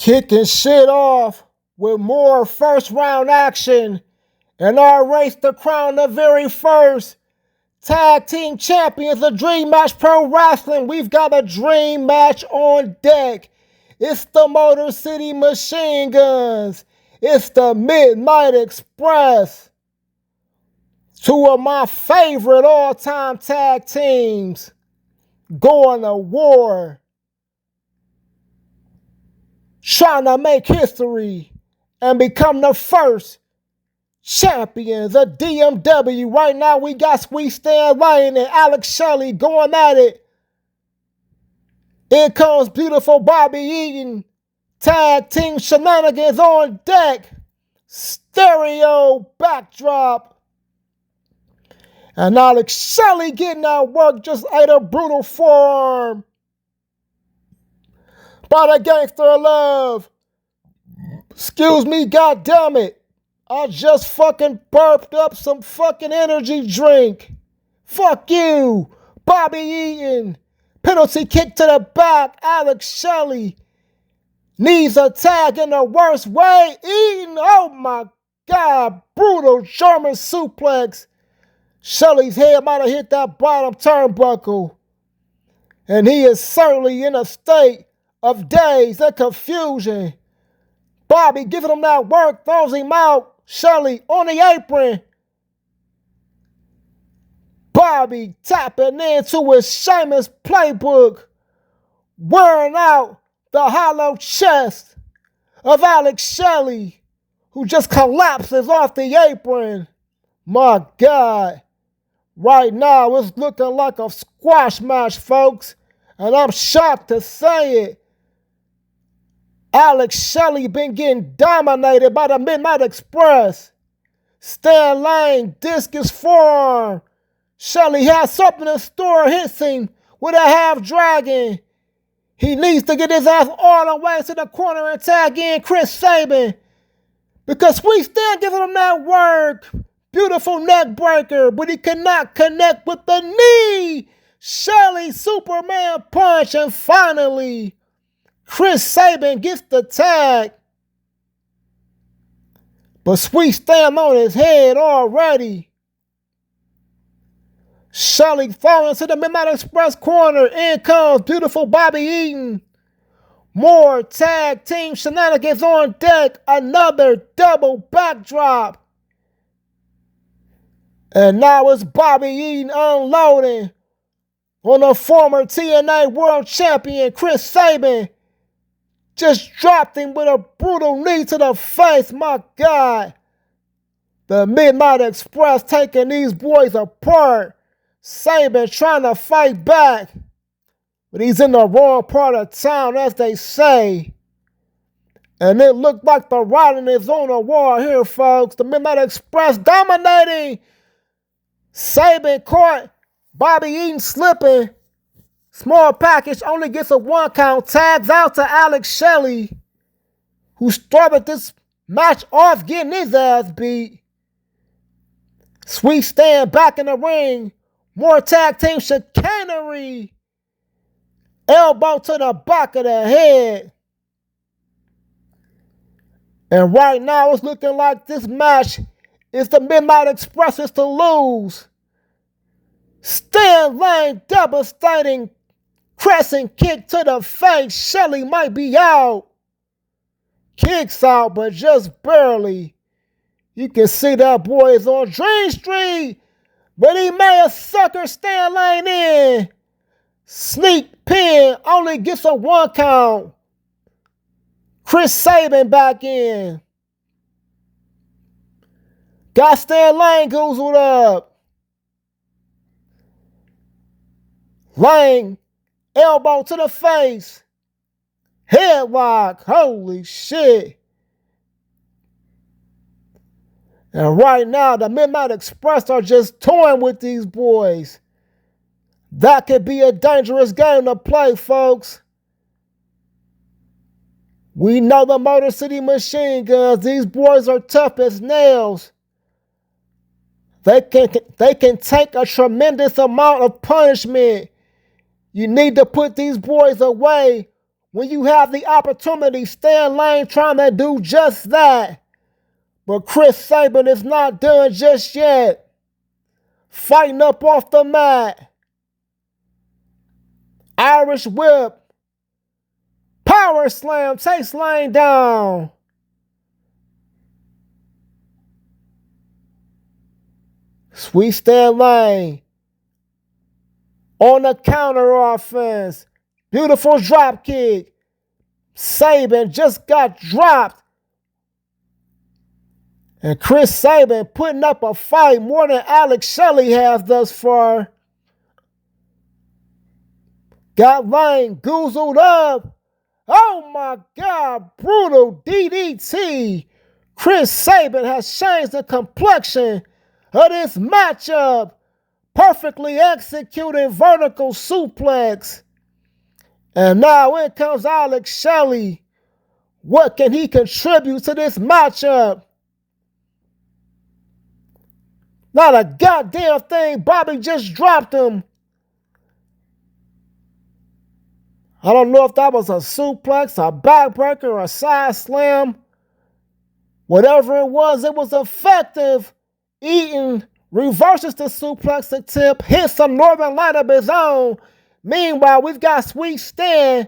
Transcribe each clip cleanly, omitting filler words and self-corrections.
Kicking shit off with more first round action in our race to crown the very first tag team champions of Dream Match Pro Wrestling. We've got a dream match on deck. It's the Motor City Machine Guns. It's the Midnight Express. Two of my favorite all-time tag teams going to war, trying to make history and become the first champions of DMW. Right now we got Sweet Stan Lane and Alex Shelley going at it. Here comes beautiful Bobby Eaton. Tag team shenanigans on deck. Stereo backdrop. And Alex Shelley getting out work, just ate a brutal forearm by the Gangster of Love. Excuse me, goddammit. I just fucking burped up some fucking energy drink. Fuck you. Bobby Eaton. Penalty kick to the back. Alex Shelley needs a tag in the worst way. Eaton, oh my God. Brutal German suplex. Shelley's head might have hit that bottom turnbuckle. And he is certainly in a state of daze and confusion. Bobby giving him that work, throws him out. Shelley on the apron. Bobby tapping into his Sheamus playbook, wearing out the hollow chest of Alex Shelley, who just collapses off the apron. My God. Right now, it's looking like a squash match, folks. And I'm shocked to say it. Alex Shelley been getting dominated by the Midnight Express. Stan Lane, discus forearm. Shelley has something in store, hits him with a half dragon. He needs to get his ass all the way to the corner and tag in Chris Sabin, because Sweet Stan giving him that work. Beautiful neck breaker, but he cannot connect with the knee. Shelley Superman punch, and finally Chris Sabin gets the tag. But Sweet Stan on his head already. Shelley falling to the Midnight Express corner. In comes beautiful Bobby Eaton. More tag team shenanigans on deck. Another double backdrop. And now it's Bobby Eaton unloading on the former TNA World Champion Chris Sabin. Just dropped him with a brutal knee to the face. My God. The Midnight Express taking these boys apart. Sabin trying to fight back, but he's in the wrong part of town, as they say. And it looked like the writing is on the wall here, folks. The Midnight Express dominating. Sabin caught Bobby Eaton slipping. Small package only gets a 1 count. Tags out to Alex Shelley, who started this match off getting his ass beat. Sweet Stan back in the ring. More tag team chicanery. Elbow to the back of the head. And right now it's looking like this match is the Midnight Express's to lose. Stan Lane devastating crescent kick to the face. Shelley might be out. Kicks out, but just barely. You can see that boy is on Dream Street, but he may have suckered Stan Lane in. Sneak pin only gets a 1 count. Chris Sabin back in. Got Stan Lane goozled up. Lane, elbow to the face. Headlock. Holy shit. And right now, the Midnight Express are just toying with these boys. That could be a dangerous game to play, folks. We know the Motor City Machine Guns. These boys are tough as nails. They can take a tremendous amount of punishment. You need to put these boys away when you have the opportunity. Stan Lane trying to do just that. But Chris Sabin is not done just yet. Fighting up off the mat. Irish whip. Power slam. Takes Lane down. Sweet Stan Lane. On the counter offense. Beautiful drop kick. Sabin just got dropped. And Chris Sabin putting up a fight more than Alex Shelley has thus far. Got Lane goozled up. Oh my God, brutal DDT. Chris Sabin has changed the complexion of this matchup. Perfectly executed vertical suplex. And now in comes Alex Shelley. What can he contribute to this matchup? Not a goddamn thing. Bobby just dropped him. I don't know if that was a suplex, a backbreaker, or a side slam. Whatever it was effective. Eaton reverses the suplex attempt, hits some Northern Light of his own. Meanwhile, we've got Sweet Stan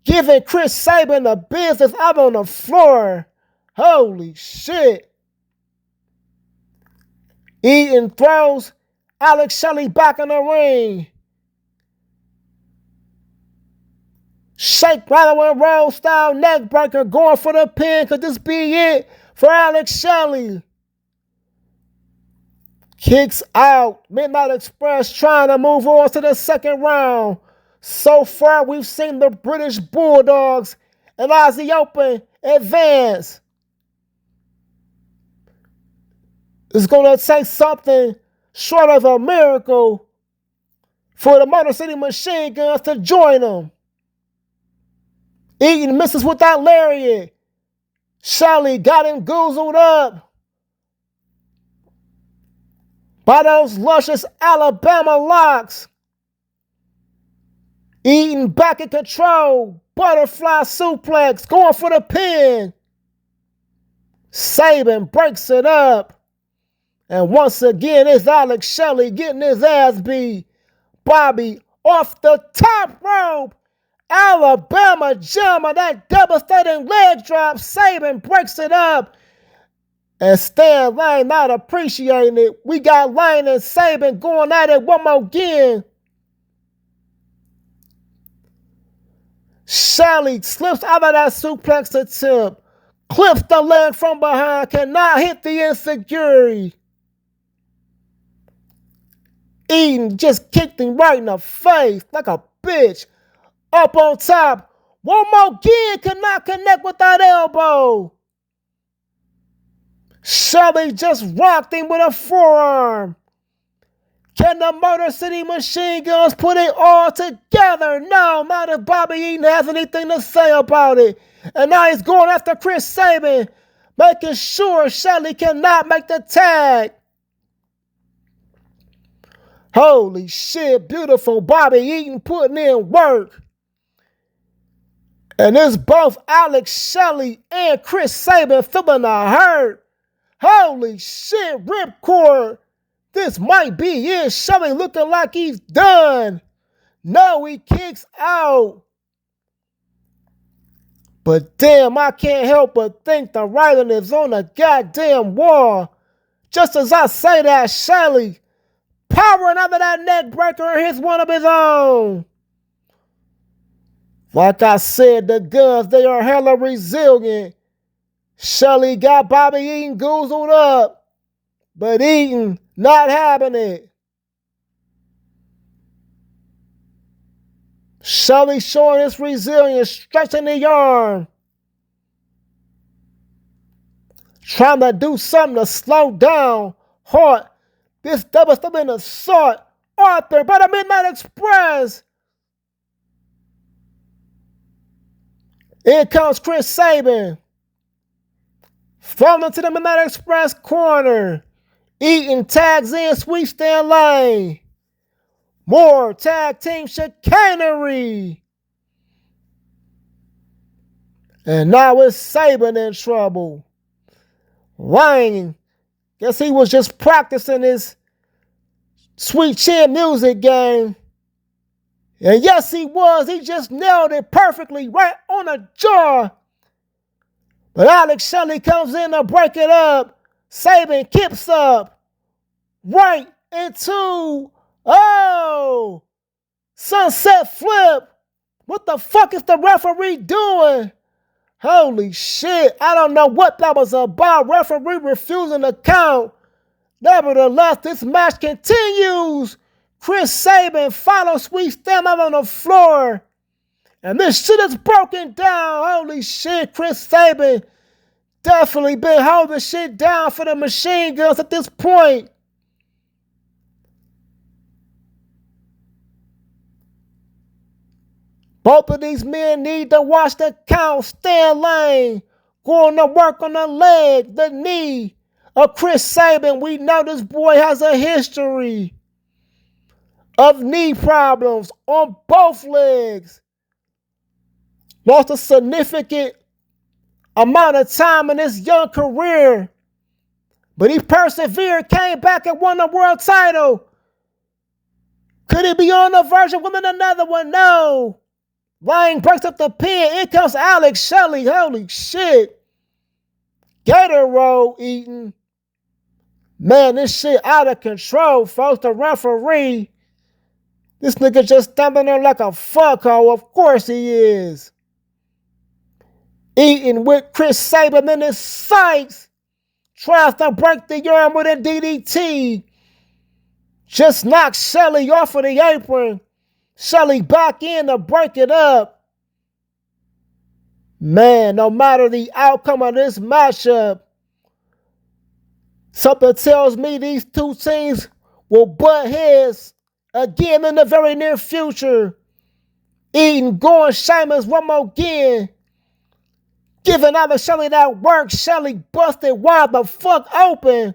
giving Chris Sabin the business out on the floor. Holy shit. Eaton throws Alex Shelley back in the ring. Shake, rattle, and roll style neck breaker going for the pin. Could this be it for Alex Shelley? Kicks out. Midnight Express trying to move on to the second round. So far, we've seen the British Bulldogs and Aussie Open advance. It's going to take something short of a miracle for the Motor City Machine Guns to join them. Eaton misses with that lariat. Shelley got him goozled up by those luscious Alabama locks. Eaton back in control. Butterfly suplex going for the pin. Sabin breaks it up. And once again, it's Alex Shelley getting his ass beat. Bobby off the top rope. Alabama Jammer, that devastating leg drop. Sabin breaks it up. And Stan Lane not appreciating it. We got Lane and Sabin going at it one more again. Shelley slips out of that suplex attempt. Clips the leg from behind. Cannot hit the enziguri. Eaton just kicked him right in the face like a bitch. Up on top. One more again. Cannot connect with that elbow. Shelley just rocked him with a forearm. Can the Motor City Machine Guns put it all together? No, not if Bobby Eaton has anything to say about it. And now he's going after Chris Sabin, making sure Shelley cannot make the tag. Holy shit, beautiful Bobby Eaton putting in work. And it's both Alex Shelley and Chris Sabin feeling the hurt. Holy shit, ripcord. This might be it. Shelley looking like he's done. No, he kicks out. But damn, I can't help but think the writing is on the goddamn wall. Just as I say that, Shelley powering out of that neck breaker and hits one of his own. Like I said, the Guns, they are hella resilient. Shelley got Bobby Eaton goozled up, but Eaton not having it. Shelley showing his resilience, stretching the arm. Trying to do something to slow down Hart. This devastating assault. Arthur by the Midnight Express. In comes Chris Sabin. Falling to the Midnight Express corner. Eaton tags in Sweet Stan Lane. More tag team chicanery. And now it's Saban in trouble. Lane, guess he was just practicing his sweet chin music game. And yes, he was. He just nailed it perfectly right on the jaw. But Alex Shelley comes in to break it up. Saban kips up right into, sunset flip. What the fuck is the referee doing? Holy shit. I don't know what that was about. Referee refusing to count. Nevertheless, this match continues. Chris Saban follows Sweet Stem out on the floor. And this shit is broken down. Holy shit, Chris Saban definitely been holding shit down for the Machine Guns at this point. Both of these men need to watch the count. Stay in lane. Going to work on the leg, the knee of Chris Saban. We know this boy has a history of knee problems on both legs. Lost a significant amount of time in his young career. But he persevered, came back and won the world title. Could he be on the verge of winning another one? No. Lane breaks up the pin. In comes Alex Shelley. Holy shit. Gator roll eating. Man, this shit out of control, folks. The referee, this nigga just standing there like a fuckhole. Of course he is. Eating with Chris Saban in his sights. Tries to break the arm with a DDT. Just knocks Shelley off of the apron. Shelley back in to break it up. Man, no matter the outcome of this matchup, something tells me these two teams will butt heads again in the very near future. Eating, going Sheamus one more again. Giving Alex Shelley that work. Shelley busted wide the fuck open.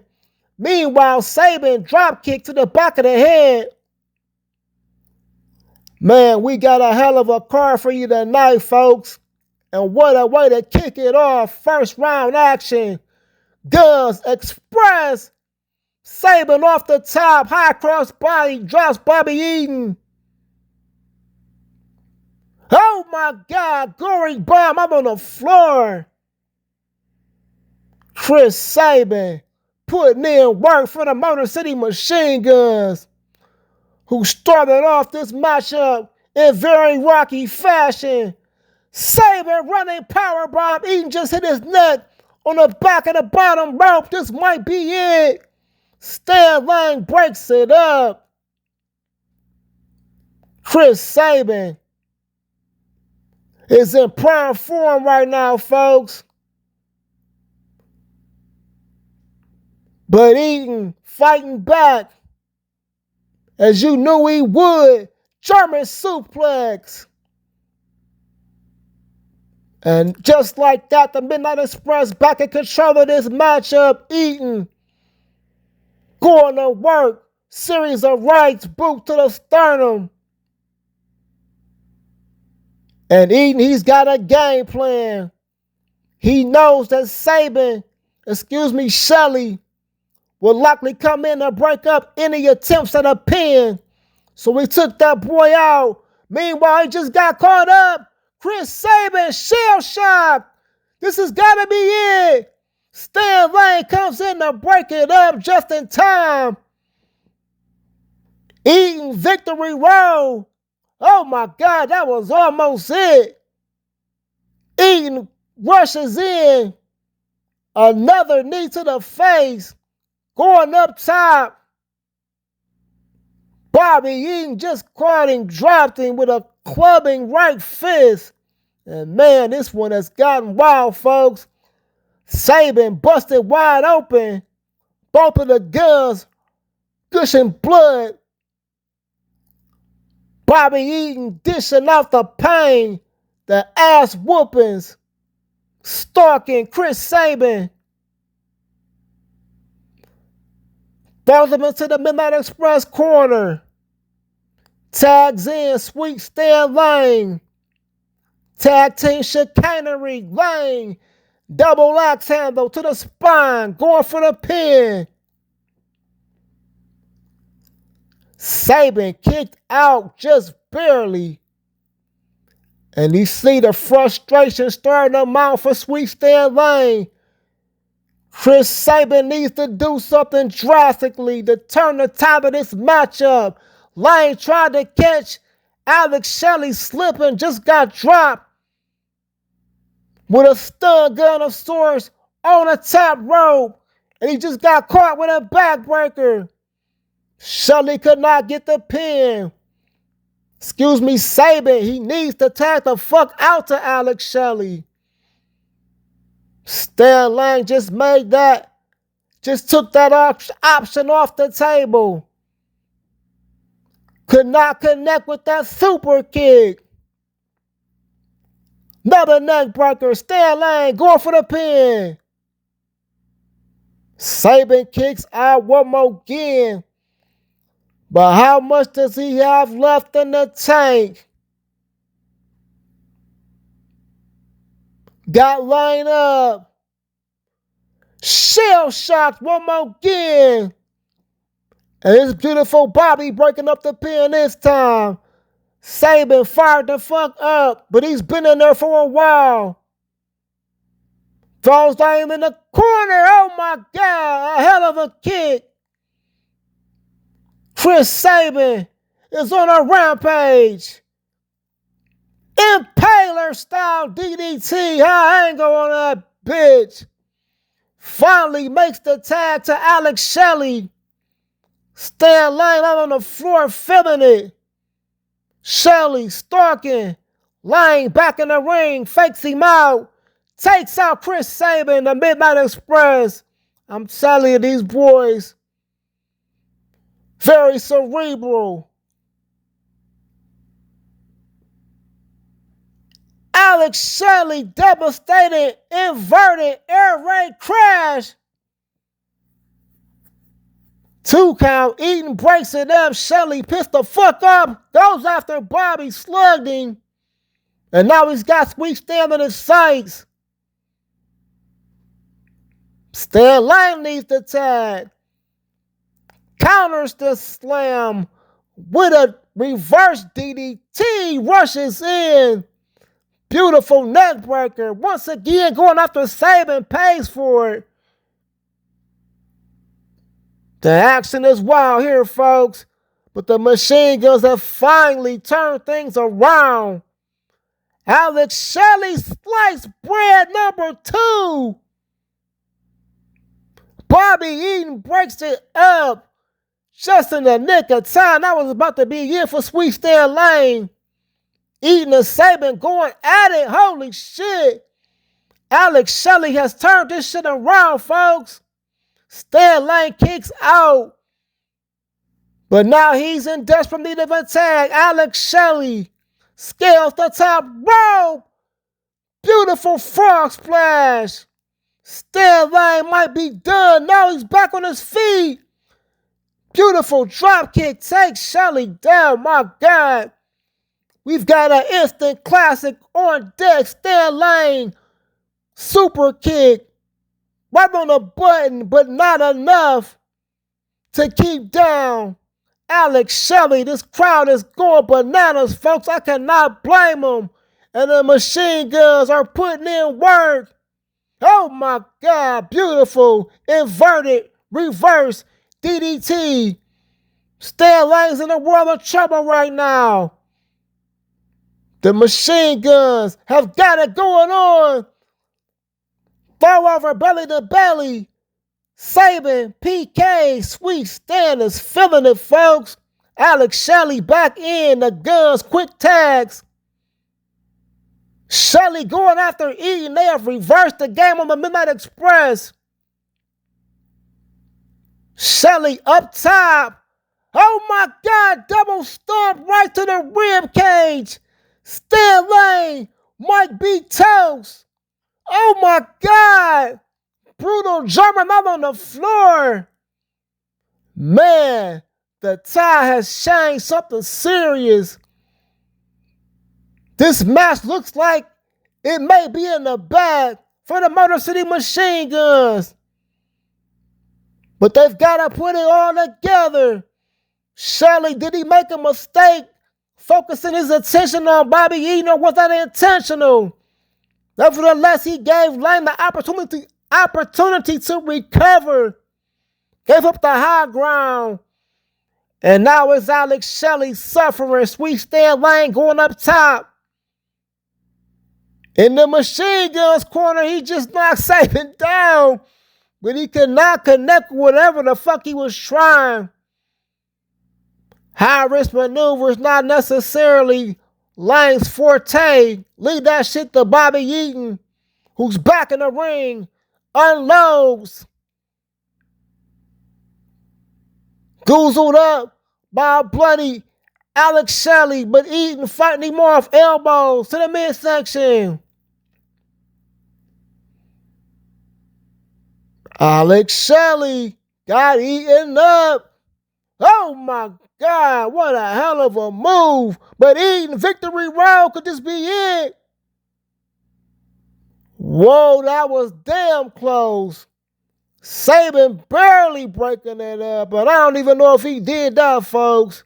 Meanwhile, Saban drop kick to the back of the head. Man, we got a hell of a card for you tonight, folks. And what a way to kick it off. First round action. Guns Express. Saban off the top. High cross body. Drops Bobby Eaton. Oh my God. Gory bomb. I'm on the floor. Chris Saban putting in work for the Motor City Machine Guns, who started off this matchup in very rocky fashion. Saban running powerbomb. Eaton just hit his neck on the back of the bottom rope. This might be it. Stan Lane breaks it up. Chris Saban is in prime form right now, folks. But Eaton fighting back as you knew he would. German suplex. And just like that, the Midnight Express back in control of this matchup. Eaton going to work. Series of rights, boot to the sternum. And Eaton, he's got a game plan. He knows that Shelley will likely come in and break up any attempts at a pin. So we took that boy out. Meanwhile, he just got caught up. Chris Saban, shell shock. This has got to be it. Stan Lane comes in to break it up just in time. Eaton victory roll. Oh my God, that was almost it. Eaton rushes in. Another knee to the face. Going up top. Bobby Eaton just caught him, dropped him with a clubbing right fist. And man, this one has gotten wild, folks. Saban busted wide open. Both of the guns gushing blood. Bobby Eaton dishing out the pain. The ass whoopings. Stalking Chris Saban. Throws him into the Midnight Express corner. Tags in Sweet Stan Lane. Tag team chicanery. Lane. Double axe handle to the spine. Going for the pin. Sabin kicked out just barely. And you see the frustration starting to mount for Sweet Stan Lane. Chris Sabin needs to do something drastically to turn the tide of this matchup. Lane tried to catch Alex Shelley slipping, just got dropped with a stun gun of sorts on the top rope. And he just got caught with a backbreaker. Shelley could not get the pin. Excuse me, Sabin. He needs to tag the fuck out to Alex Shelley. Stan Lane just took that option off the table. Could not connect with that super kick. Another neck breaker. Stan Lane going for the pin. Sabin kicks out one more again. But how much does he have left in the tank? Got lined up. Shell shocked one more again. And it's beautiful Bobby breaking up the pin this time. Sabin fired the fuck up, but he's been in there for a while. Throws down in the corner. Oh my God, a hell of a kick. Chris Sabin is on a rampage. Impaler style DDT, high angle on that bitch. Finally makes the tag to Alex Shelley. Stan Lane out on the floor feeling it. Shelley stalking. Lane back in the ring, fakes him out. Takes out Chris Sabin, the Midnight Express. I'm telling you, these boys, very cerebral. Alex Shelley devastated, inverted air raid crash. 2 count, Eaton breaks it up. Shelley pissed the fuck up, goes after Bobby, slugged him. And now he's got Sweet Stan in his sights. Stan Lane needs the tag. Counters the slam with a reverse DDT, rushes in. Beautiful neck breaker. Once again, going after Sabin, pays for it. The action is wild here, folks. But the machine guns have finally turned things around. Alex Shelley sliced bread number 2. Bobby Eaton breaks it up just in the nick of time. That was about to be it for Sweet Stan Lane. Eaton and Sabin going at it. Holy shit. Alex Shelley has turned this shit around, folks. Stan Lane kicks out. But now he's in desperate need of a tag. Alex Shelley scales the top rope. Beautiful frog splash. Stan Lane might be done. Now he's back on his feet. Beautiful drop kick. Takes Shelley down. My God. We've got an instant classic on deck. Stan Lane. Super kick. Right on the button, but not enough to keep down Alex Shelley. This crowd is going bananas, folks. I cannot blame them. And the machine guns are putting in work. Oh my God. Beautiful. Inverted. Reverse. DDT. Stan Lane's in a world of trouble right now. The machine guns have got it going on. Throw over belly to belly. Sabin, PK, Sweet Stan is feeling it, folks. Alex Shelley back in. The guns, quick tags. Shelley going after Eaton. They have reversed the game on the Midnight Express. Shelley up top. Oh my God, double stomp right to the rib cage. Stan Lane might be toast. Oh my God. Brutal German out on the floor. Man, the tide has changed something serious. This match looks like It may be in the back for the Motor City Machine Guns, but they've got to put it all together. Shelley, did he make a mistake focusing his attention on Bobby Eaton, or was that intentional? Nevertheless, he gave Lane the opportunity to recover, gave up the high ground, and now it's Alex Shelley suffering. Sweet Stan Lane going up top. In the Machine Guns corner, he just knocked Saban down, but he could not connect with whatever the fuck he was trying. High-risk maneuvers not necessarily Lane's forte. Leave that shit to Bobby Eaton, who's back in the ring, unloads. Goozled up by a bloody Alex Shelley, but Eaton fighting him off elbows to the midsection. Alex Shelley got eaten up. Oh my God, what a hell of a move. But Eaton victory road could just be it. Whoa, that was damn close. Saban barely breaking it up, but I don't even know if he did that, folks.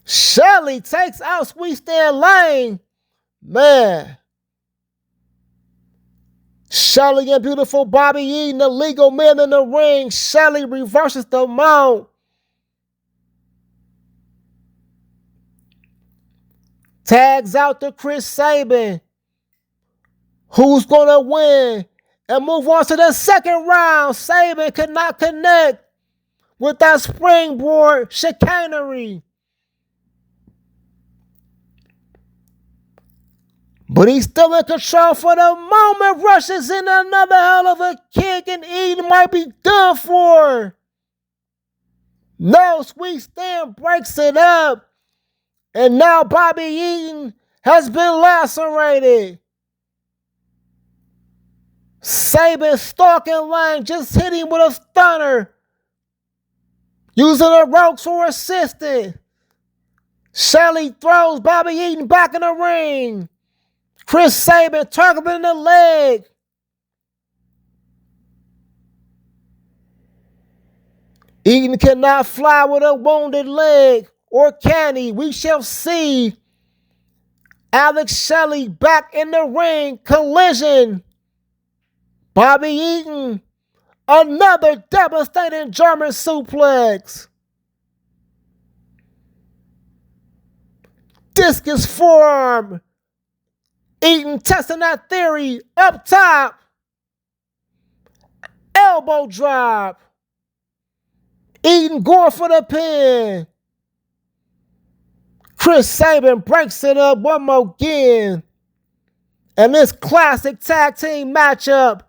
Shelley takes out Sweet Stan Lane. Man. Shelley and beautiful Bobby Eaton, the legal men in the ring. Shelley reverses the mount. Tags out to Chris Saban, who's going to win and move on to the second round. Saban could not connect with that springboard chicanery. But he's still in control for the moment. Rushes in another hell of a kick, and Eaton might be done for. No, Sweet Stan breaks it up. And now Bobby Eaton has been lacerated. Saban stalking Lane, just hit him with a stunner. Using the ropes for assistance. Shelley throws Bobby Eaton back in the ring. Chris Saban targeting the leg. Eaton cannot fly with a wounded leg. Or can he? We shall see. Alex Shelley back in the ring. Collision. Bobby Eaton. Another devastating German suplex. Discus forearm. Eaton testing that theory. Up top. Elbow drop. Eaton going for the pin. Chris Saban breaks it up one more again. And this classic tag team matchup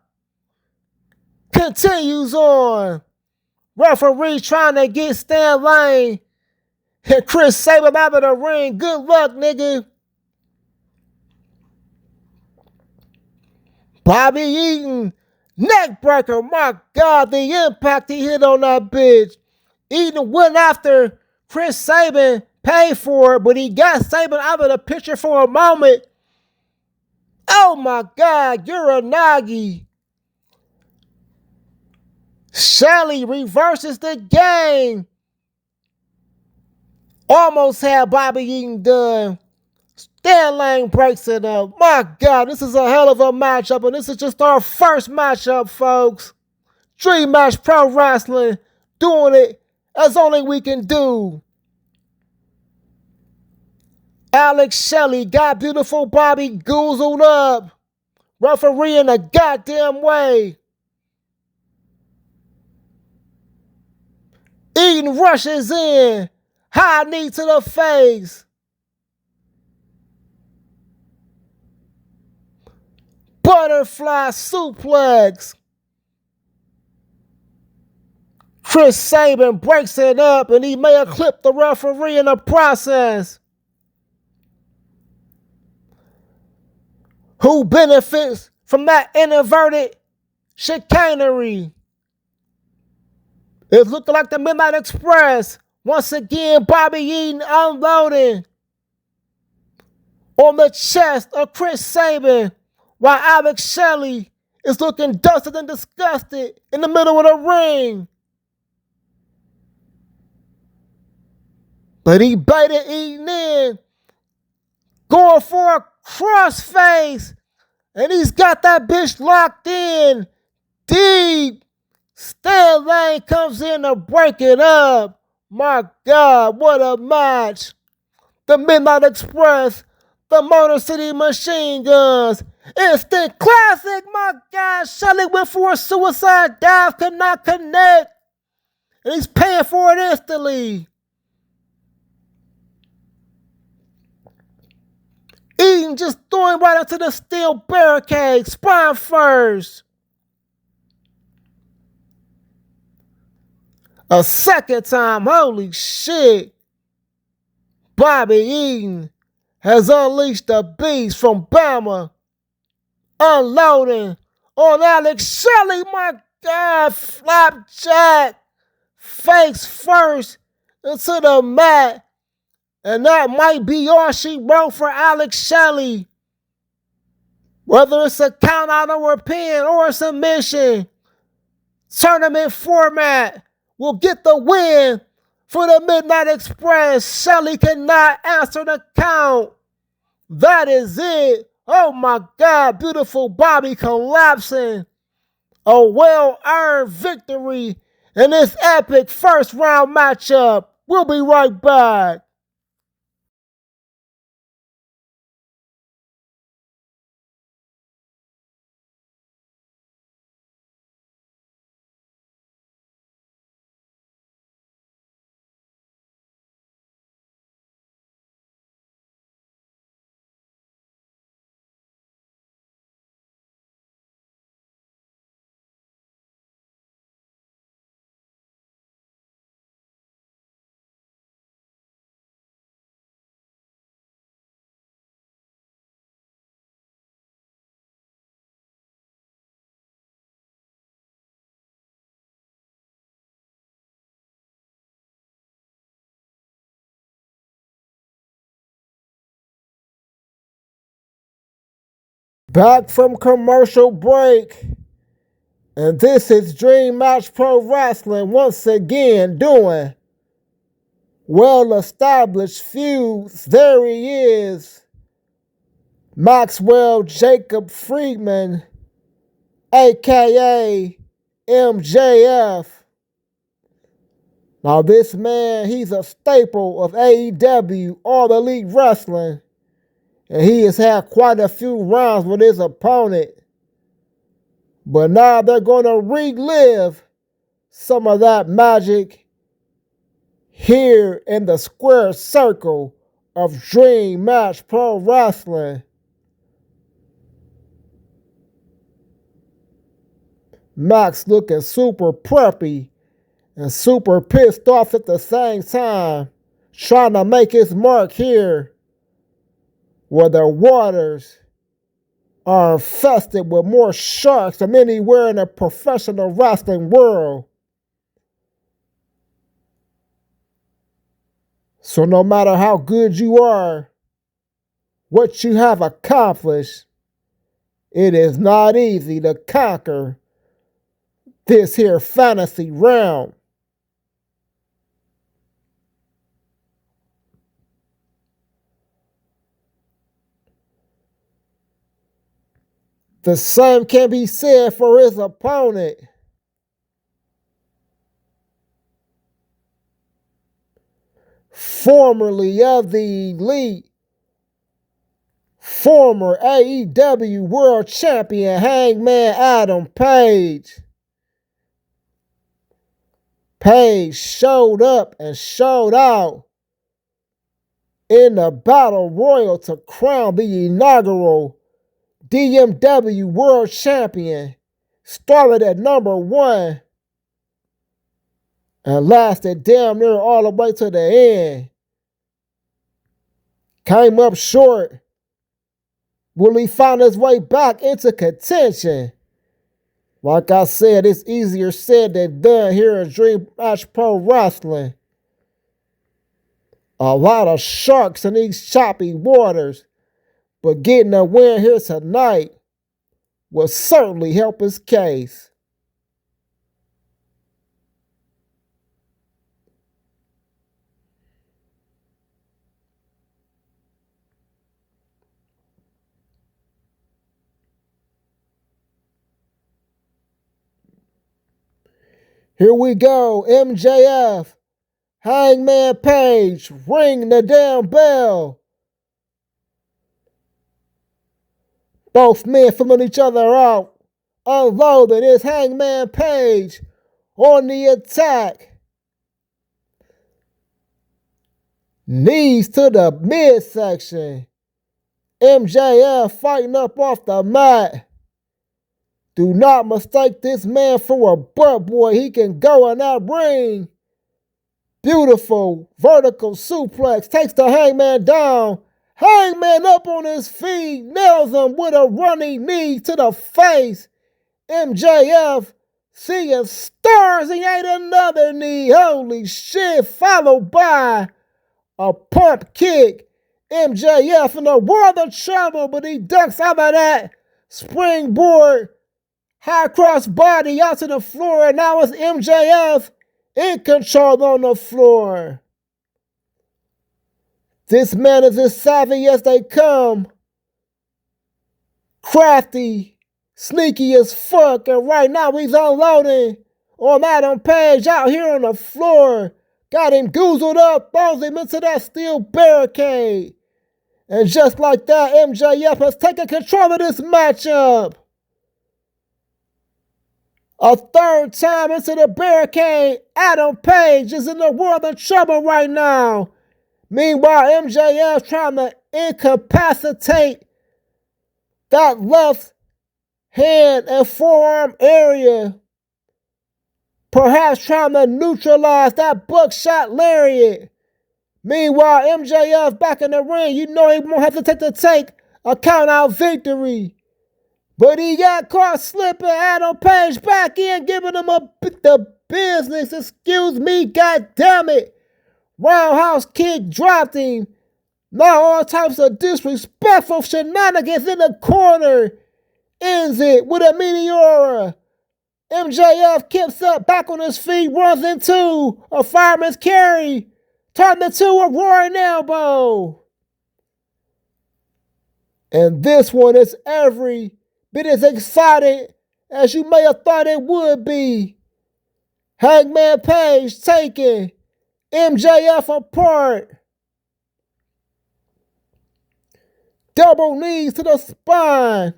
continues on. Referee trying to get Stan Lane and Chris Saban out of the ring. Good luck, nigga. Bobby Eaton, neck breaker. My God, the impact he hit on that bitch. Eaton went after Chris Saban, paid for it, but he got Saban out of the picture for a moment. Oh my God, Uranagi. Shelley reverses the game. Almost had Bobby Eaton done. Stan Lane breaks it up. My God, this is a hell of a matchup, and this is just our first matchup, folks. Dream Match Pro Wrestling, doing it as only we can do. Alex Shelley got beautiful Bobby goozled up. Referee in a goddamn way. Eaton rushes in. High knee to the face. Butterfly suplex. Chris Saban breaks it up, and he may have clipped the referee in the process. Who benefits from that inverted chicanery? It's looking like the Midnight Express. Once again, Bobby Eaton unloading. on the chest of Chris Sabin, while Alex Shelley is looking dusted and disgusted in the middle of the ring. But he baited eating in, going for a crossface, and he's got that bitch locked in deep. Stan Lane comes in to break it up. My God, what a match. The Midnight Express, the Motor City Machine Guns, instant classic. My God, Shelley went for a suicide dive, could not connect, and he's paying for it instantly. Eaton just throwing right into the steel barricade, spine first. A second time, holy shit. Bobby Eaton has unleashed the beast from Bama, unloading on Alex Shelley. My God, flapjack, face first into the mat. And that might be all she wrote for Alex Shelley. Whether it's a count out or a pin or a submission, tournament format will get the win for the Midnight Express. Shelley cannot answer the count. That is it. Oh my God, beautiful Bobby collapsing. A well-earned victory in this epic first round matchup. We'll be right back. Back from commercial break. And this is Dream Match Pro Wrestling once again doing well-established feuds. There he is, Maxwell Jacob Friedman, a.k.a. MJF. Now this man, he's a staple of AEW, All Elite Wrestling, and he has had quite a few rounds with his opponent. But now they're going to relive some of that magic here in the square circle of Dream Match Pro Wrestling. Max looking super preppy and super pissed off at the same time, trying to make his mark here where the waters are infested with more sharks than anywhere in the professional wrestling world. So no matter how good you are, what you have accomplished, it is not easy to conquer this here fantasy realm. The same can be said for his opponent. Formerly of the Elite, former AEW World Champion Hangman Adam Page. Page showed up and showed out in the Battle Royal to crown the inaugural DMW World Champion. Started at number 1 and lasted damn near all the way to the end. Came up short. Will he find his way back into contention? Like I said, it's easier said than done here in Dream Match Pro Wrestling. A lot of sharks in these choppy waters. but getting a win here tonight will certainly help his case. Here we go, MJF, Hangman Page, ring the damn bell. Both men filling each other out, unloading. It's Hangman Page on the attack. Knees to the midsection. MJF fighting up off the mat. Do not mistake this man for a butt boy. He can go in that ring. Beautiful vertical suplex. Takes the Hangman down. Hangman up on his feet. Nails him with a running knee to the face. MJF seeing stars. He ate another knee. Holy shit. Followed by a pump kick. MJF in a world of trouble, but he ducks out of that springboard. High cross body out to the floor, and now it's MJF in control on the floor. This man is as savvy as they come. Crafty, sneaky as fuck, and right now he's unloading on Adam Page out here on the floor. Got him goozled up, throws him into that steel barricade. And just like that, MJF has taken control of this matchup. A third time into the barricade. Adam Page is in the world of trouble right now. Meanwhile, MJF trying to incapacitate that left hand and forearm area. Perhaps trying to neutralize that buckshot lariat. Meanwhile, MJF back in the ring. You know he won't have to take a count-out victory. But he got caught slipping. Adam Page back in, giving him the business. Excuse me, goddammit. Roundhouse kick dropped him. Now all types of disrespectful shenanigans in the corner. Ends it with a Meteora. MJF kicks up back on his feet, runs into a fireman's carry. Turned into a roaring elbow. And this one is every bit as exciting as you may have thought it would be. Hangman Page taking MJF apart. Double knees to the spine.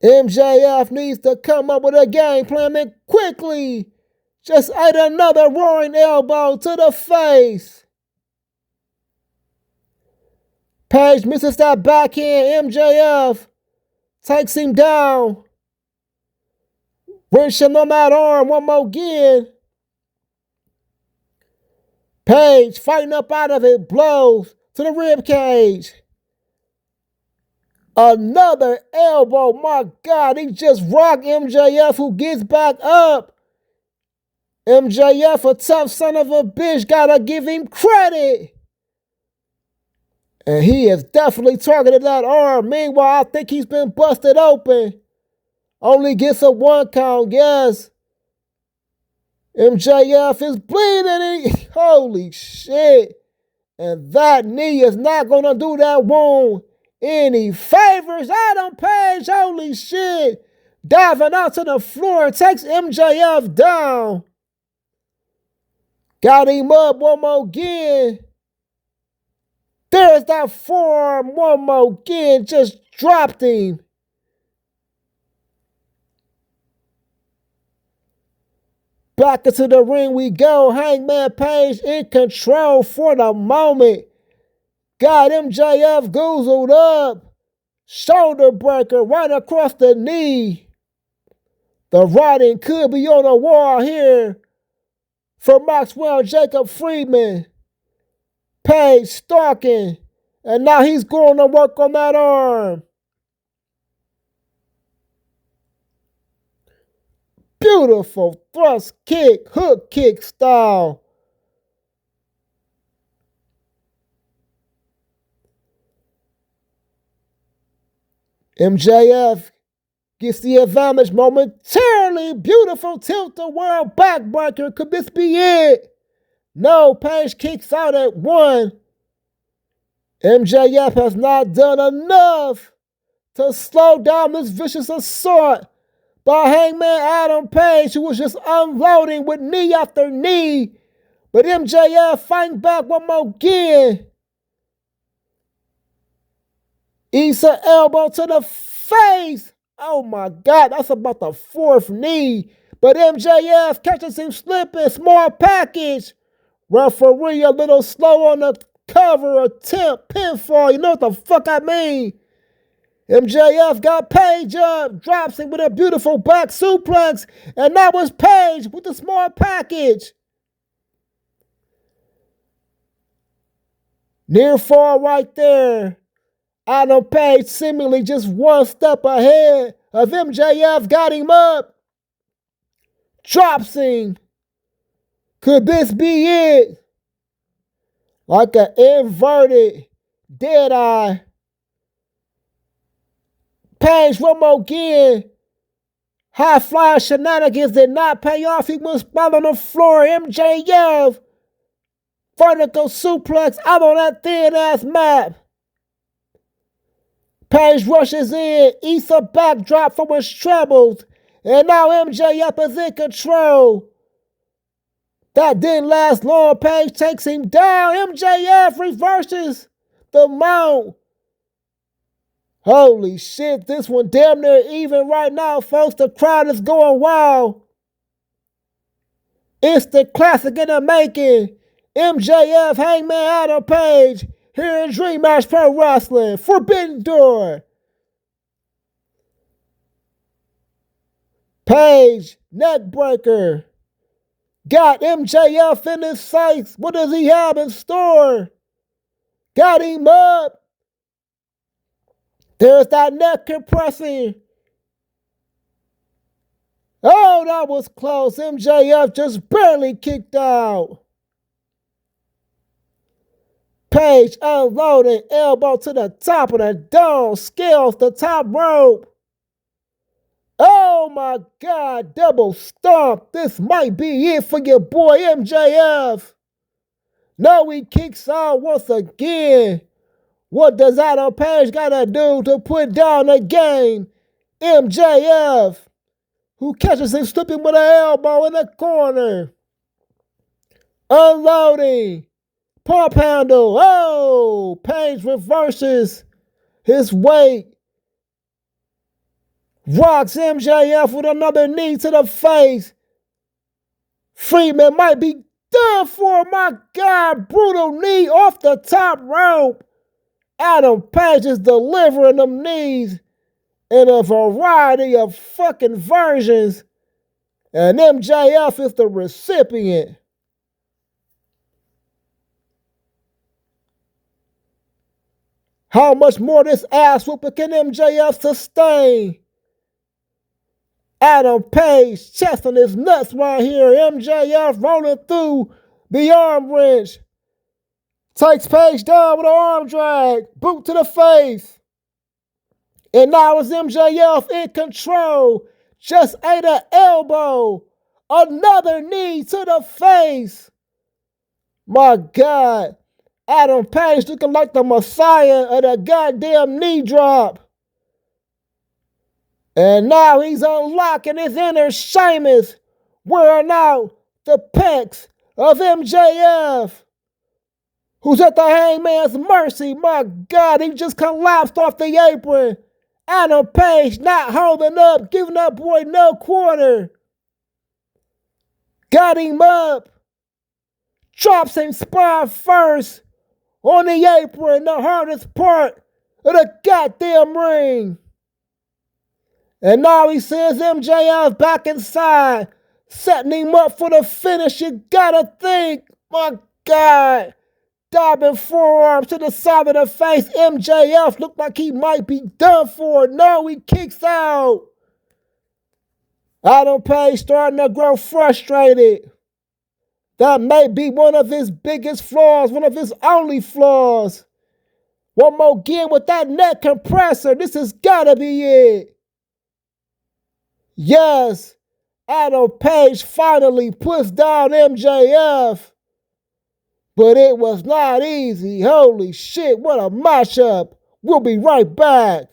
MJF needs to come up with a game plan and quickly just ate another roaring elbow to the face. Page misses that backhand. MJF takes him down. Wrenching on that arm one more again. Page fighting up out of it. Blows to the rib cage. Another elbow. My God, he just rocked MJF, who gets back up. MJF, a tough son of a bitch. Gotta give him credit. And he has definitely targeted that arm. Meanwhile, I think he's been busted open. Only gets a 1 count, yes. MJF is bleeding. Holy shit. And that knee is not going to do that wound any favors. Adam Page, holy shit. Diving out to the floor, takes MJF down. Got him up one more again. There's that forearm one more again. Just dropped him. Back into the ring we go. Hangman Page in control for the moment. Got MJF goozled up. Shoulder breaker right across the knee. The writing could be on the wall here for Maxwell Jacob Friedman. Page stalking. And now he's going to work on that arm. Beautiful thrust kick, hook kick style. MJF gets the advantage momentarily. Beautiful tilt-the-world backbreaker. Could this be it? No, Page kicks out at 1. MJF has not done enough to slow down this vicious assault by Hangman Adam Page, who was just unloading with knee after knee. But MJF fighting back one more again. Eats an elbow to the face. Oh my God, that's about the 4th knee. But MJF catches him slipping. Small package. Referee a little slow on the cover. Attempt. Pinfall. You know what the fuck I mean. MJF got Page up. Drops him with a beautiful back suplex. And that was Page with the small package. Near fall right there. Adam Page seemingly just one step ahead of MJF. Got him up. Drops him. Could this be it? Like an inverted dead eye. Page one more again. High flying shenanigans did not pay off. He was spot on the floor. MJF. Vertical suplex out on that thin ass map. Page rushes in, eats a backdrop from his trebles, and now MJF is in control. That didn't last long. Page takes him down. MJF reverses the mount. Holy shit, this one damn near even right now, folks. The crowd is going wild. It's the classic in the making. MJF, Hangman Adam Page, here in Dream Match Pro Wrestling. Forbidden Door. Page, neckbreaker. Got MJF in his sights. What does he have in store? Got him up. There's that neck compressing. Oh, that was close. MJF just barely kicked out. Page unloading, elbow to the top of the dome, scales the top rope. Oh my God, double stomp. This might be it for your boy MJF. No, he kicks out once again. What does Adam Page gotta do to put down the game? MJF, who catches him slipping with an elbow in the corner. Unloading. Pump handle. Oh, Page reverses his weight. Rocks MJF with another knee to the face. Freeman might be done for. My God, brutal knee off the top rope. Adam Page is delivering them knees in a variety of fucking versions. And MJF is the recipient. How much more this ass whooping can MJF sustain? Adam Page chest on his nuts right here. MJF rolling through the arm wrench. Takes Page down with an arm drag. Boot to the face. And now it's MJF in control. Just ate an elbow. Another knee to the face. My God. Adam Page looking like the Messiah of the goddamn knee drop. And now he's unlocking his inner Sheamus, wearing out the pecs of MJF, who's at the Hangman's mercy. My God, he just collapsed off the apron. Adam Page not holding up, giving that boy no quarter. Got him up. Drops him spine first on the apron, the hardest part of the goddamn ring. And now he sends MJF back inside, setting him up for the finish. You gotta think, my God. Diving forearms to the side of the face. MJF looked like he might be done for. No, he kicks out. Adam Page starting to grow frustrated. That may be one of his biggest flaws, one of his only flaws. One more again with that neck compressor. This has gotta be it. Yes, Adam Page finally puts down MJF. But it was not easy. Holy shit, what a matchup. We'll be right back.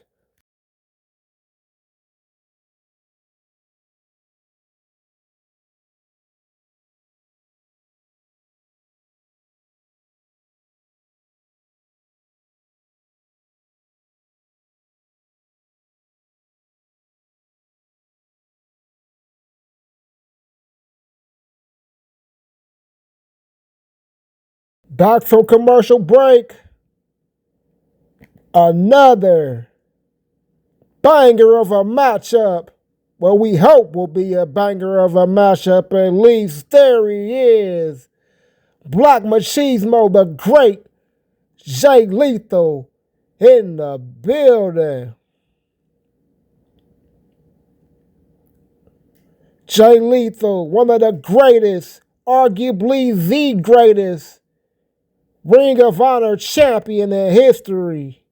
Back from commercial break. Another banger of a matchup. Well, we hope will be a banger of a matchup. At least there he is. Black Machismo, the great Jay Lethal in the building. Jay Lethal, one of the greatest, arguably the greatest Ring of Honor champion in history.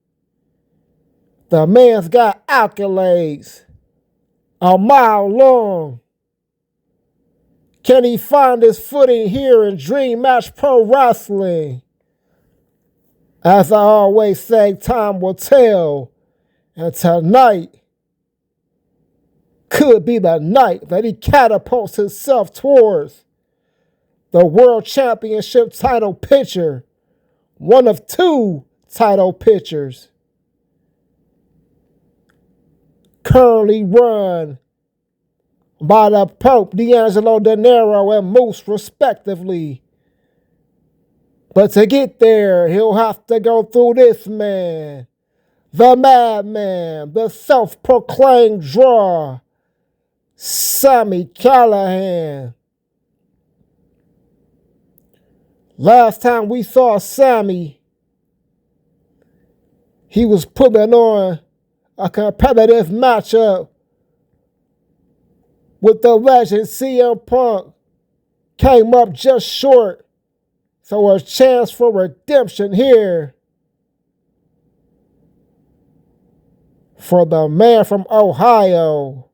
The man's got accolades a mile long. Can he find his footing here in Dream Match Pro Wrestling? As I always say, time will tell. And tonight could be the night that he catapults himself towards the World Championship title picture. One of two title pictures. Currently run by the Pope, D'Angelo De Niro, and Moose, respectively. But to get there, he'll have to go through this man, the madman, the self-proclaimed draw, Sami Callihan. Last time we saw Sami, he was putting on a competitive matchup with the legend CM Punk. Came up just short, so a chance for redemption here for the man from Ohio.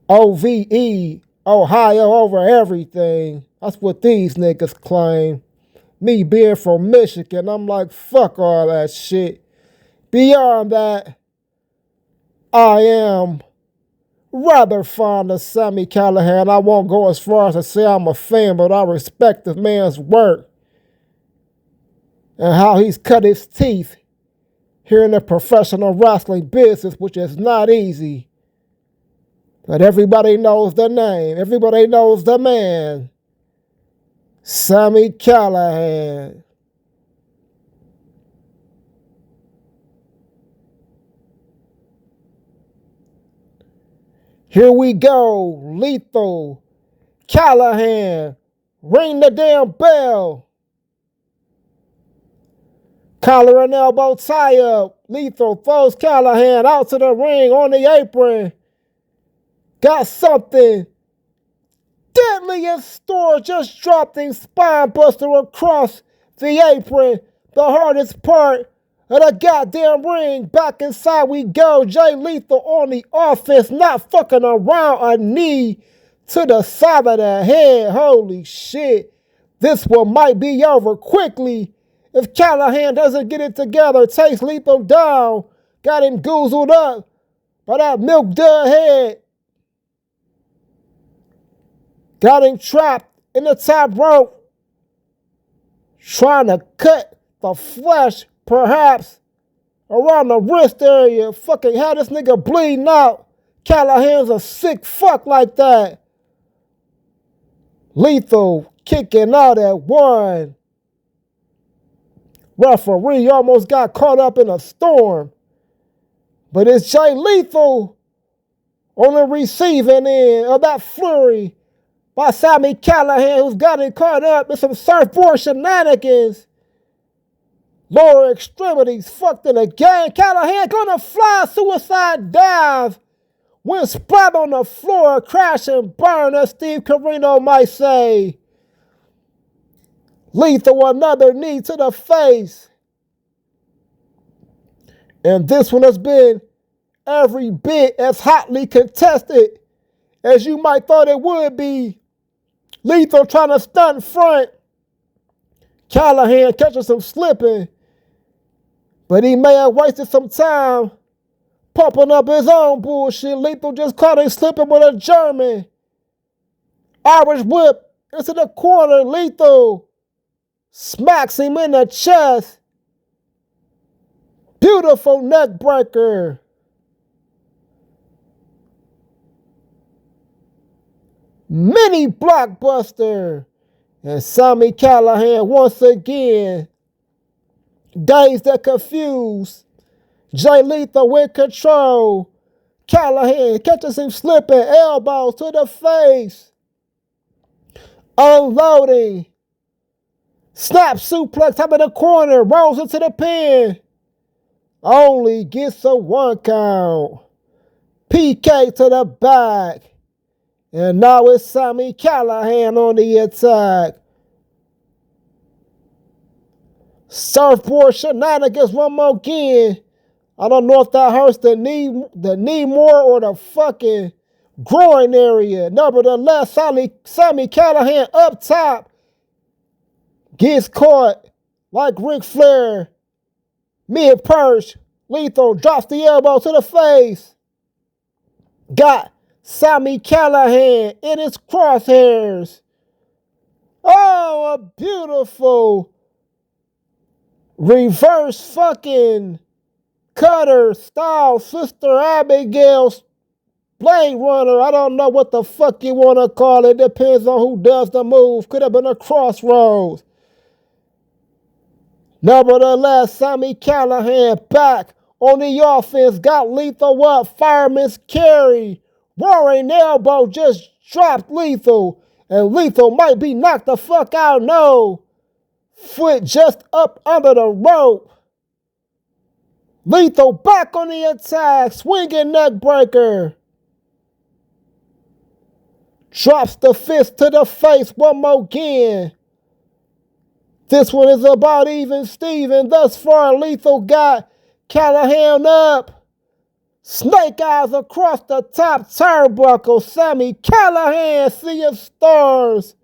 OVE, Ohio over everything. That's what these niggas claim. Me being from Michigan, I'm like, fuck all that shit. Beyond that, I am rather fond of Sami Callihan. I won't go as far as to say I'm a fan, but I respect the man's work and how he's cut his teeth here in the professional wrestling business, which is not easy. But everybody knows the name. Everybody knows the man. Sami Callihan. Here we go. Lethal. Callihan. Ring the damn bell. Collar and elbow tie up. Lethal throws Callihan out to the ring on the apron. Got something deadly in store. Just dropped a spine buster across the apron. The hardest part of the goddamn ring. Back inside we go. Jay Lethal on the offense. Not fucking around. A knee to the side of the head. Holy shit. This one might be over quickly if Callihan doesn't get it together. Takes Lethal down. Got him goozled up by that milk dud head. Got him trapped in the top rope. Trying to cut the flesh, perhaps, around the wrist area. Fucking had this nigga bleeding out. Callihan's a sick fuck like that. Lethal kicking out at one. Referee almost got caught up in a storm. But it's Jay Lethal on the receiving end of that flurry by Sami Callihan, who's got it caught up in some surfboard shenanigans. Lower extremities fucked in the game. Callihan gonna fly suicide dive. Went splat on the floor, crash and burn, as Steve Corino might say. Lethal, another knee to the face. And this one has been every bit as hotly contested as you might thought it would be. Lethal trying to stunt front. Callahan catching some slipping. But he may have wasted some time pumping up his own bullshit. Lethal just caught him slipping with a German. Irish whip into the corner. Lethal smacks him in the chest. Beautiful neck breaker. Mini blockbuster. And Sami Callahan once again dazed and confused. Jay Lethal in control. Callahan catches him slipping. Elbows to the face. Unloading. Snap suplex up in the corner. Rolls into the pin. Only gets a 1 count. PK to the back. And now it's Sami Callahan on the attack. Surfboard shenanigans one more again. I don't know if that hurts the knee more or the fucking groin area. Nevertheless, Sami Callahan up top gets caught like Ric Flair. Mid-perch. Lethal drops the elbow to the face. Got Sami Callahan in his crosshairs. Oh, a beautiful reverse fucking cutter style Sister Abigail's Blade Runner. I don't know what the fuck you want to call it. Depends on who does the move. Could have been a crossroads. Nevertheless, Sami Callahan back on the offense. Got Lethal up. Fireman's carry. Roaring elbow just dropped Lethal. And Lethal might be knocked the fuck out. No. Foot just up under the rope. Lethal back on the attack. Swinging neck breaker. Drops the fist to the face one more again. This one is about even Steven. Thus far, Lethal got Callahan up. Snake eyes across the top turnbuckle. Sami Callahan seeing stars.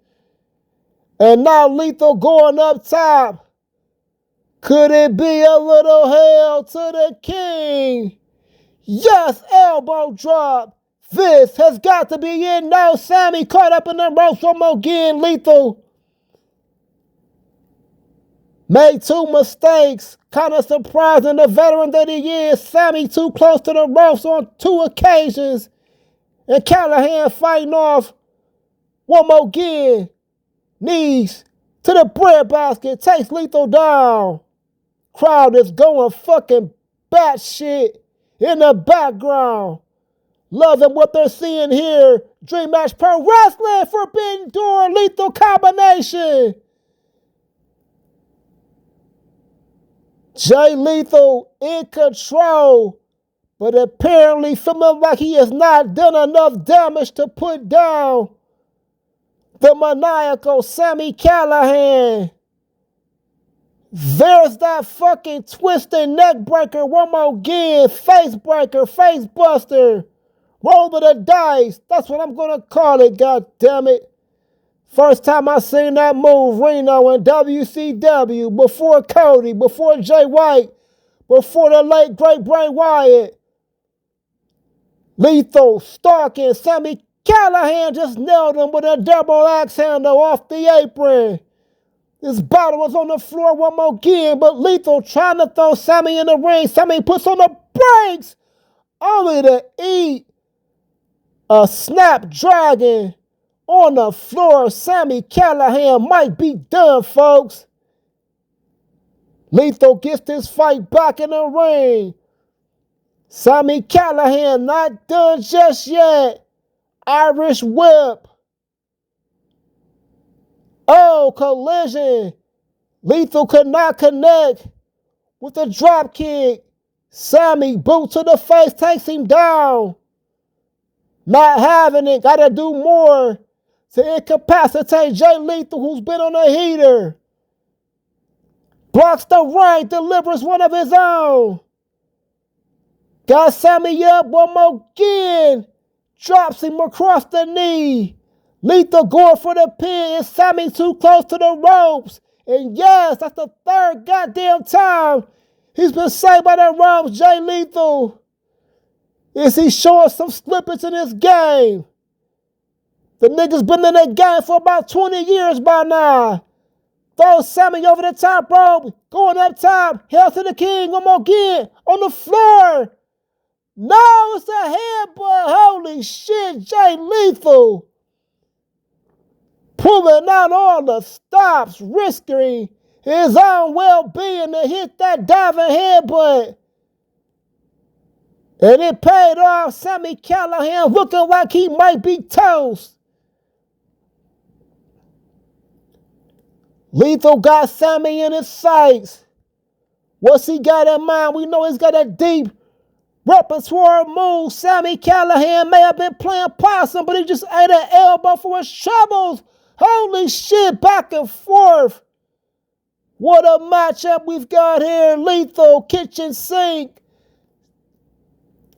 And now Lethal going up top. Could it be a little hail to the king? Yes, elbow drop. This has got to be it. No, Sami caught up in the ropes one more again. Lethal made 2 mistakes. Kind of surprising the veteran that he is. Sami too close to the ropes on 2 occasions. And Callahan fighting off one more again. Knees to the breadbasket. Takes Lethal down. Crowd is going fucking batshit in the background. Loving what they're seeing here. Dream Match Pro Wrestling, Forbidden Door, Lethal combination. Jay Lethal in control, but apparently feeling like he has not done enough damage to put down the maniacal Sami Callahan. There's that fucking twisting neck breaker one more again. Face breaker, face buster. Roll of the dice. That's what I'm going to call it, god damn it. First time I seen that move, Reno in WCW, before Cody, before Jay White, before the late great Bray Wyatt. Lethal stalking. Sami Callahan just nailed him with a double axe handle off the apron. His bottle was on the floor one more again, but Lethal trying to throw Sami in the ring. Sami puts on the brakes, only to eat a snapdragon on the floor. Sami Callahan might be done, folks. Lethal gets this fight back in the ring. Sami Callahan not done just yet. Irish whip. Oh, collision. Lethal could not connect with the drop kick. Sami, boot to the face, takes him down. Not having it. Got to do more to incapacitate Jay Lethal, who's been on a heater. Blocks the right, delivers one of his own. Got Sammy up one more again. Drops him across the knee. Lethal going for the pin. Is Sammy too close to the ropes? And yes, that's the third goddamn time he's been saved by the ropes. Jay Lethal. Is he showing some slippage in this game? The nigga's been in that game for about 20 years by now. Throws Sammy over the top rope. Going up top. Hail to the king. One more again. On the floor. No, it's a headbutt. Holy shit. Jay Lethal. Pulling out all the stops. Risking his own well-being to hit that diving headbutt. And it paid off. Sami Callihan looking like he might be toast. Lethal got Sammy in his sights. What's he got in mind? We know he's got a deep repertoire move. Sami Callihan may have been playing possum, but he just ate an elbow for his troubles. Holy shit, back and forth. What a matchup we've got here. Lethal, kitchen sink.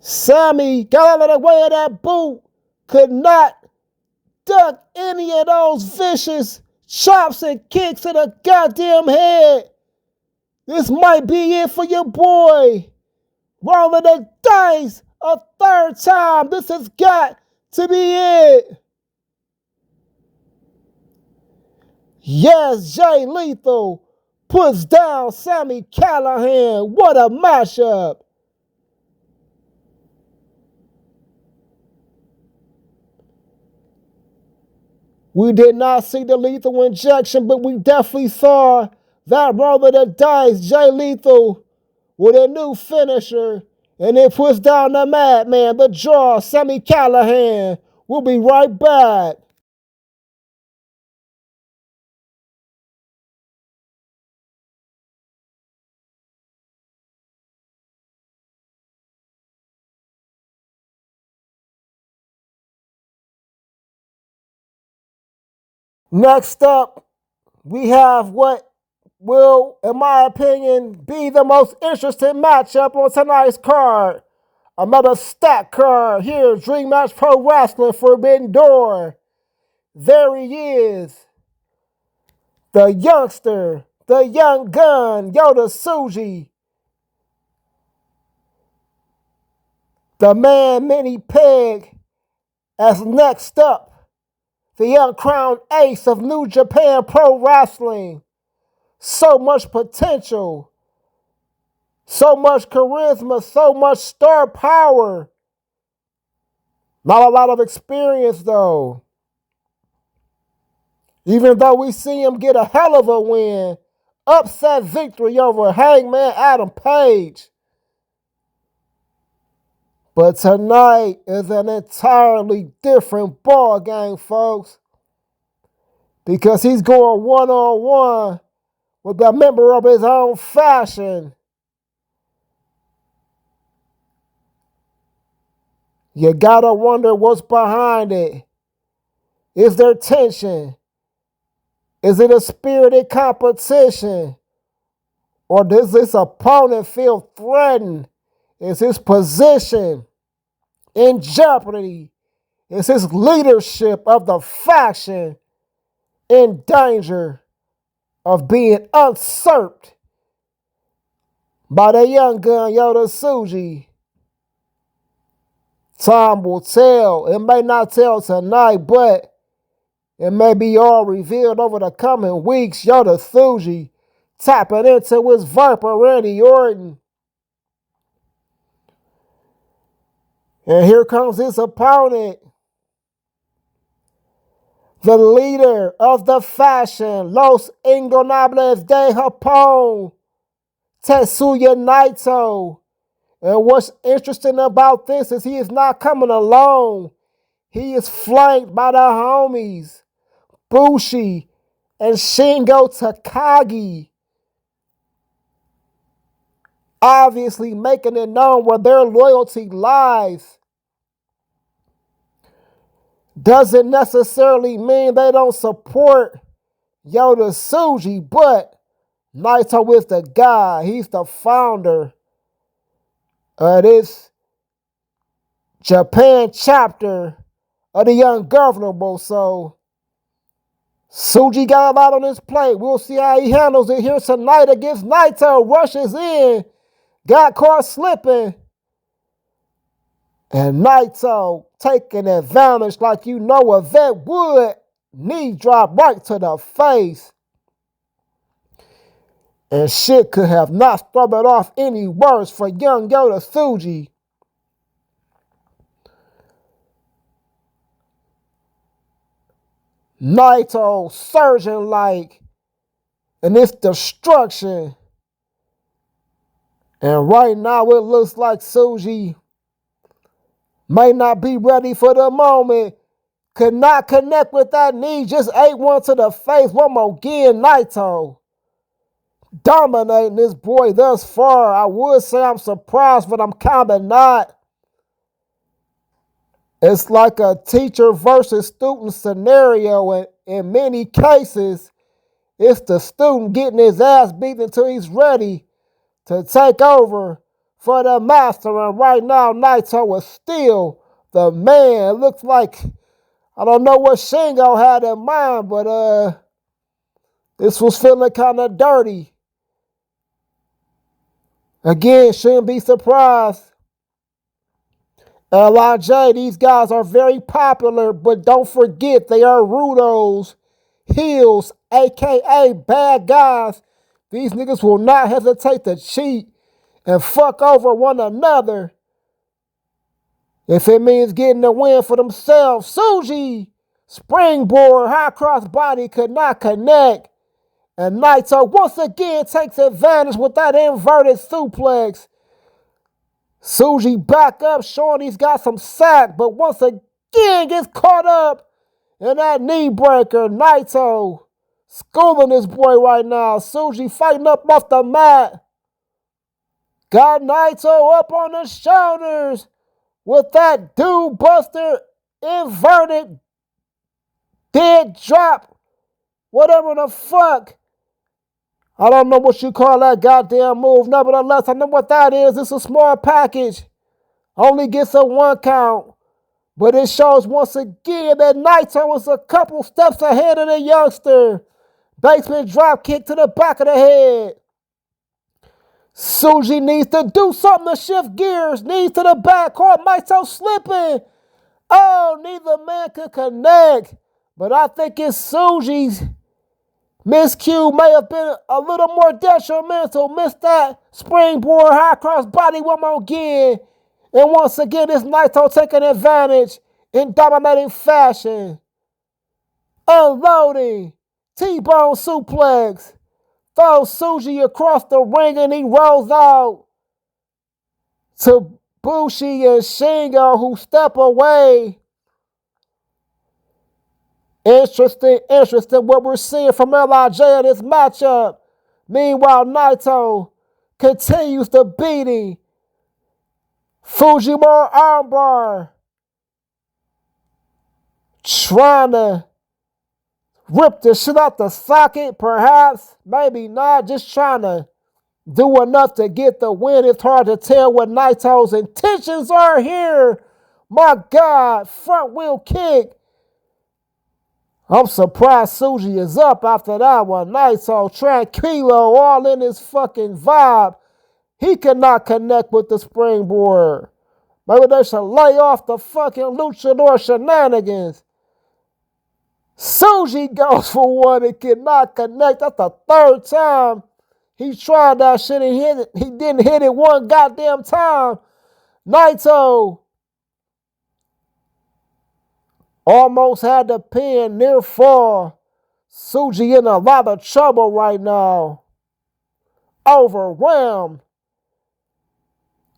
Sammy got out of the way of that boot. Could not duck any of those vicious chops and kicks to the goddamn head. This might be it for your boy. Rolling the dice a third time. This has got to be it. Yes, Jay Lethal puts down Sami Callihan. What a matchup. We did not see the lethal injection, but we definitely saw that roll of the dice. Jay Lethal with a new finisher. And it puts down the madman, the draw, Sami Callihan. We'll be right back. Next up, we have what will, in my opinion, be the most interesting matchup on tonight's card. Another stack card here, Dream Match Pro Wrestling Forbidden Door. There he is. The youngster, the young gun, Yota Tsuji. The man Mini Peg as next up. The uncrowned ace of New Japan Pro Wrestling. So much potential. So much charisma. So much star power. Not a lot of experience though. Even though we see him get a hell of a win. Upset victory over Hangman Adam Page. But tonight is an entirely different ball game, folks. Because he's going one-on-one with a member of his own faction. You gotta wonder what's behind it. Is there tension? Is it a spirited competition? Or does this opponent feel threatened? Is his position in jeopardy? Is his leadership of the faction in danger of being usurped by the young gun Yota Tsuji? Time will tell. It may not tell tonight, but it may be all revealed over the coming weeks. Yota Tsuji tapping into his Viper Randy Orton. And here comes his opponent. The leader of the faction, Los Ingobernables de Japón, Tetsuya Naito. And what's interesting about this is he is not coming alone. He is flanked by the homies, Bushi and Shingo Takagi. Obviously making it known where their loyalty lies. Doesn't necessarily mean they don't support Yota Tsuji, but Naito is the guy. He's the founder of this Japan chapter of the Ungovernable. So Tsuji got a lot on his plate. We'll see how he handles it here tonight against Naito. Rushes in, got caught slipping. And Naito taking advantage like you know a vet would. Knee drop right to the face. And shit could have not started off any worse for young Yota Tsuji. Naito surging like in its destruction. And right now it looks like Tsuji may not be ready for the moment. Could not connect with that knee. Just ate one to the face. One more again. Naito dominating this boy thus far. I would say I'm surprised, but I'm kind of not. It's like a teacher versus student scenario. And in many cases, it's the student getting his ass beaten until he's ready to take over for the master. And right now, Naito is still the man. It looks like, I don't know what Shingo had in mind, but this was feeling kind of dirty. Again, shouldn't be surprised. LIJ, these guys are very popular, but don't forget they are rudos, heels, a.k.a. bad guys. These niggas will not hesitate to cheat and fuck over one another if it means getting the win for themselves. Tsuji, springboard, high cross body could not connect. And Naito once again takes advantage with that inverted suplex. Tsuji back up, showing he's got some sack, but once again gets caught up in that knee breaker. Naito schooling this boy right now. Tsuji fighting up off the mat. Got Naito up on the shoulders with that dude buster inverted dead drop. Whatever the fuck. I don't know what you call that goddamn move. Nevertheless, I know what that is. It's a small package. Only gets a 1 count. But it shows once again that Naito was a couple steps ahead of the youngster. Basement drop kick to the back of the head. Tsuji needs to do something to shift gears. Knees to the back. Caught Naito slipping. Oh, neither man could connect. But I think it's Tsuji's miscue may have been a little more detrimental. Missed that springboard high cross body one more again. And once again, it's Naito taking advantage in dominating fashion. Unloading. T-bone suplex. Throws Tsuji across the ring and he rolls out to Bushi and Shingo, who step away. Interesting what we're seeing from LIJ in this matchup. Meanwhile, Naito continues the beating. Fujimura armbar. Trying to rip the shit out the socket, perhaps. Maybe not. Just trying to do enough to get the win. It's hard to tell what Naito's intentions are here. My God. Front wheel kick. I'm surprised Tsuji is up after that one. Naito, tranquilo, all in his fucking vibe. He cannot connect with the springboard. Maybe they should lay off the fucking luchador shenanigans. Tsuji goes for one and cannot connect. That's the 3rd time he tried that shit and hit it. He didn't hit it one goddamn time. Naito almost had the pin, near fall. Tsuji in a lot of trouble right now. Overwhelmed.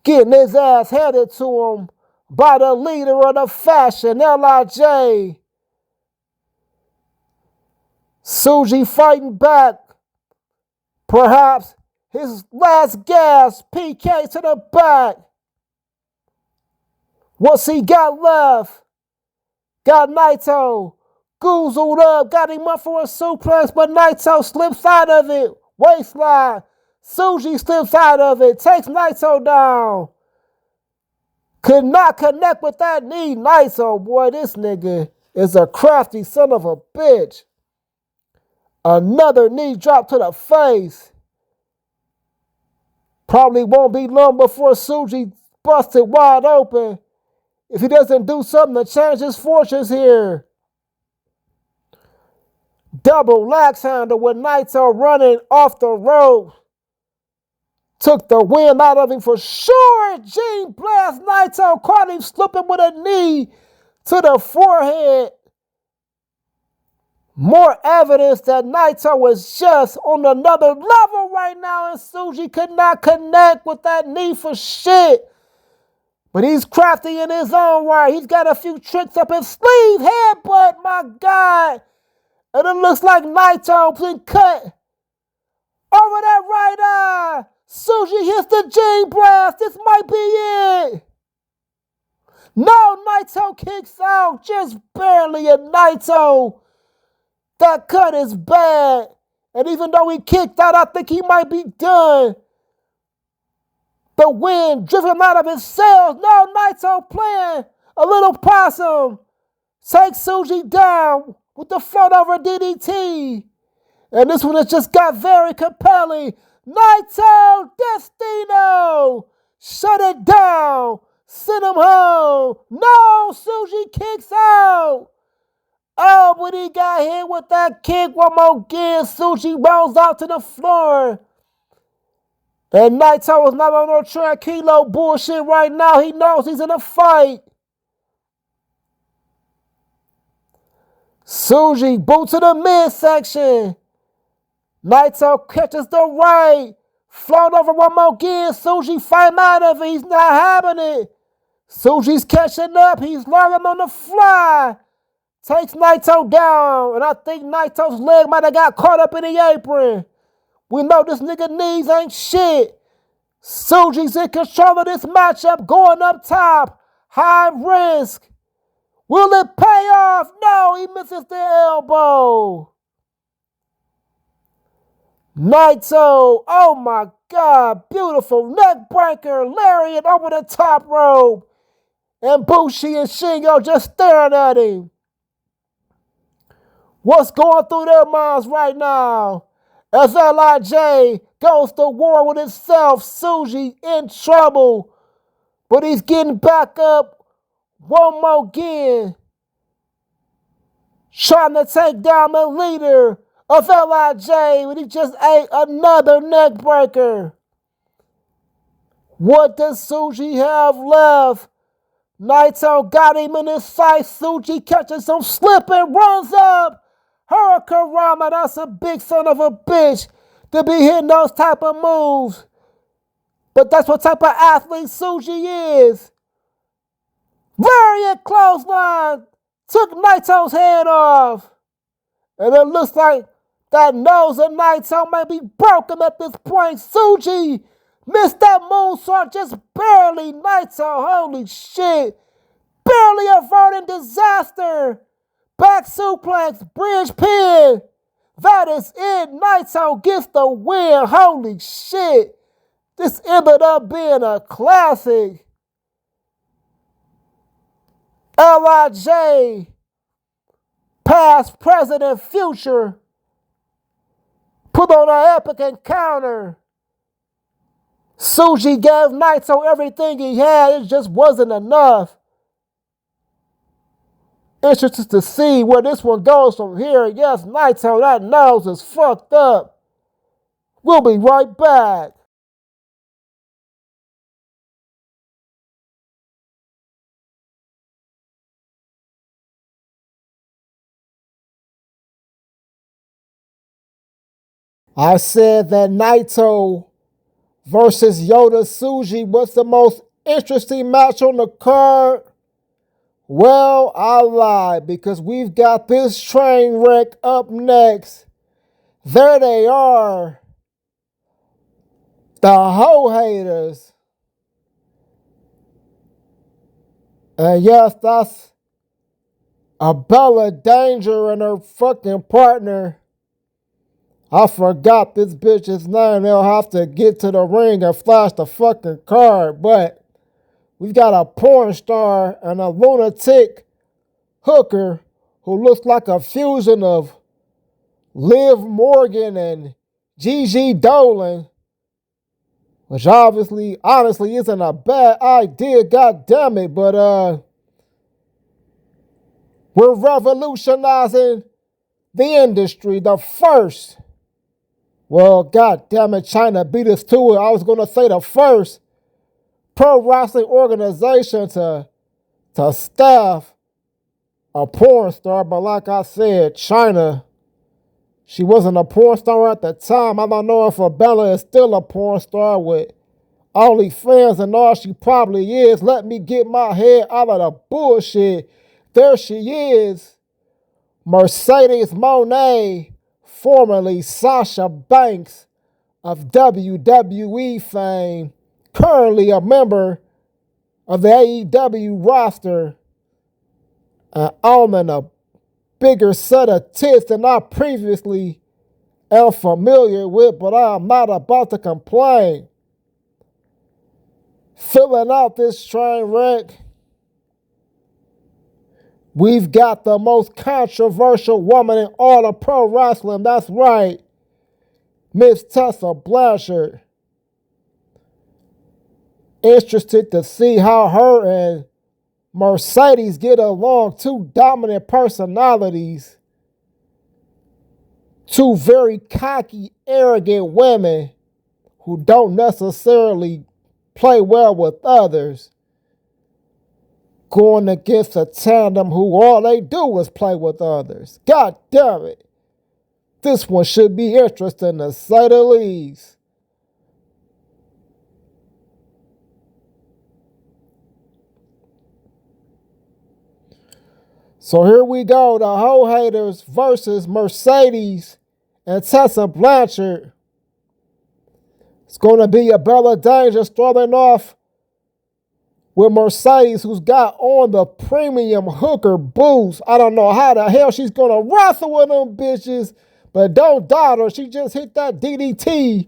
Getting his ass headed to him by the leader of the fashion, LIJ. Tsuji fighting back. Perhaps his last gasp. PK to the back. What's he got left? Got Naito goozled up. Got him up for a suplex, but Naito slips out of it. Waistline. Tsuji slips out of it. Takes Naito down. Could not connect with that knee. Naito, boy, this nigga is a crafty son of a bitch. Another knee drop to the face. Probably won't be long before Tsuji busted wide open if he doesn't do something to change his fortunes here. Double lax handle with Naito running off the rope. Took the wind out of him for sure. Gene Blast. Naito caught him slipping with a knee to the forehead. More evidence that Naito was just on another level right now, and Tsuji could not connect with that knee for shit. But he's crafty in his own right. He's got a few tricks up his sleeve. Headbutt, my God. And it looks like Naito been cut over that right eye. Tsuji hits the Gene Blast. This might be it. No, Naito kicks out just barely, and Naito, that cut is bad. And even though he kicked out, I think he might be done. The wind driven out of his sails. No, Naito playing a little possum. Takes Tsuji down with the front over DDT. And this one has just got very compelling. Naito Destino. Shut it down. Send him home. No, Tsuji kicks out. Oh, but he got hit with that kick one more again. Tsuji rolls out to the floor. And Naito is not on no tranquilo bullshit right now. He knows he's in a fight. Tsuji boot to the midsection. Naito catches the right. Float over one more again. Tsuji fighting out of it. He's not having it. Tsuji's catching up. He's learning on the fly. Takes Naito down. And I think Naito's leg might have got caught up in the apron. We know this nigga knees ain't shit. Tsuji's in control of this matchup. Going up top. High risk. Will it pay off? No, he misses the elbow. Naito, oh my God, beautiful neck breaker, lariat over the top rope. And Bushi and Shingo just staring at him. What's going through their minds right now? As LIJ goes to war with himself, Tsuji in trouble. But he's getting back up one more again. Trying to take down the leader of LIJ, but he just ate another neck breaker. What does Tsuji have left? Naito got him in his sights. Tsuji catches him slipping, runs up. Hurricane Rama, that's a big son of a bitch to be hitting those type of moves. But that's what type of athlete Tsuji is. Variant clothesline took Naito's head off. And it looks like that nose of Naito may be broken at this point. Tsuji missed that moonsault just barely. Naito, holy shit. Barely averting disaster. Back suplex, bridge pin. That is it. Naito gets the win. Holy shit. This ended up being a classic. LIJ, past, present, and future, put on an epic encounter. Tsuji gave Naito everything he had. It just wasn't enough. Interested to see where this one goes from here. Yes, Naito, that nose is fucked up. We'll be right back. I said that Naito versus Yota Tsuji was the most interesting match on the card. Well, I lied because we've got this train wreck up next. There they are. The hoe haters. And yes, that's a Bella Danger and her fucking partner. I forgot this bitch's name. They'll have to get to the ring and flash the fucking card. But we've got a porn star and a lunatic hooker who looks like a fusion of Liv Morgan and Gigi Dolan, which honestly isn't a bad idea, god damn it, but we're revolutionizing the industry. The first, well, god damn it, China beat us to it. I was gonna say the first pro wrestling organization to staff a porn star, but like I said, China, she wasn't a porn star at the time. I don't know if Bella is still a porn star with OnlyFans and all. She probably is. Let me get my head out of the bullshit. There she is. Mercedes Moné, formerly Sasha Banks of WWE fame, currently a member of the AEW roster, and owning a bigger set of tits than I previously am familiar with, but I'm not about to complain. Filling out this train wreck, we've got the most controversial woman in all of pro wrestling. That's right, Miss Tessa Blanchard. Interested to see how her and Mercedes get along. Two dominant personalities. Two very cocky, arrogant women who don't necessarily play well with others, going against a tandem who all they do is play with others. God damn it. This one should be interesting to say the least. So here we go, the Hoe Haters versus Mercedes and Tessa Blanchard. It's going to be a Bella Danger starting off with Mercedes, who's got on the premium hooker boots. I don't know how the hell she's going to wrestle with them bitches, but don't doubt her. She just hit that DDT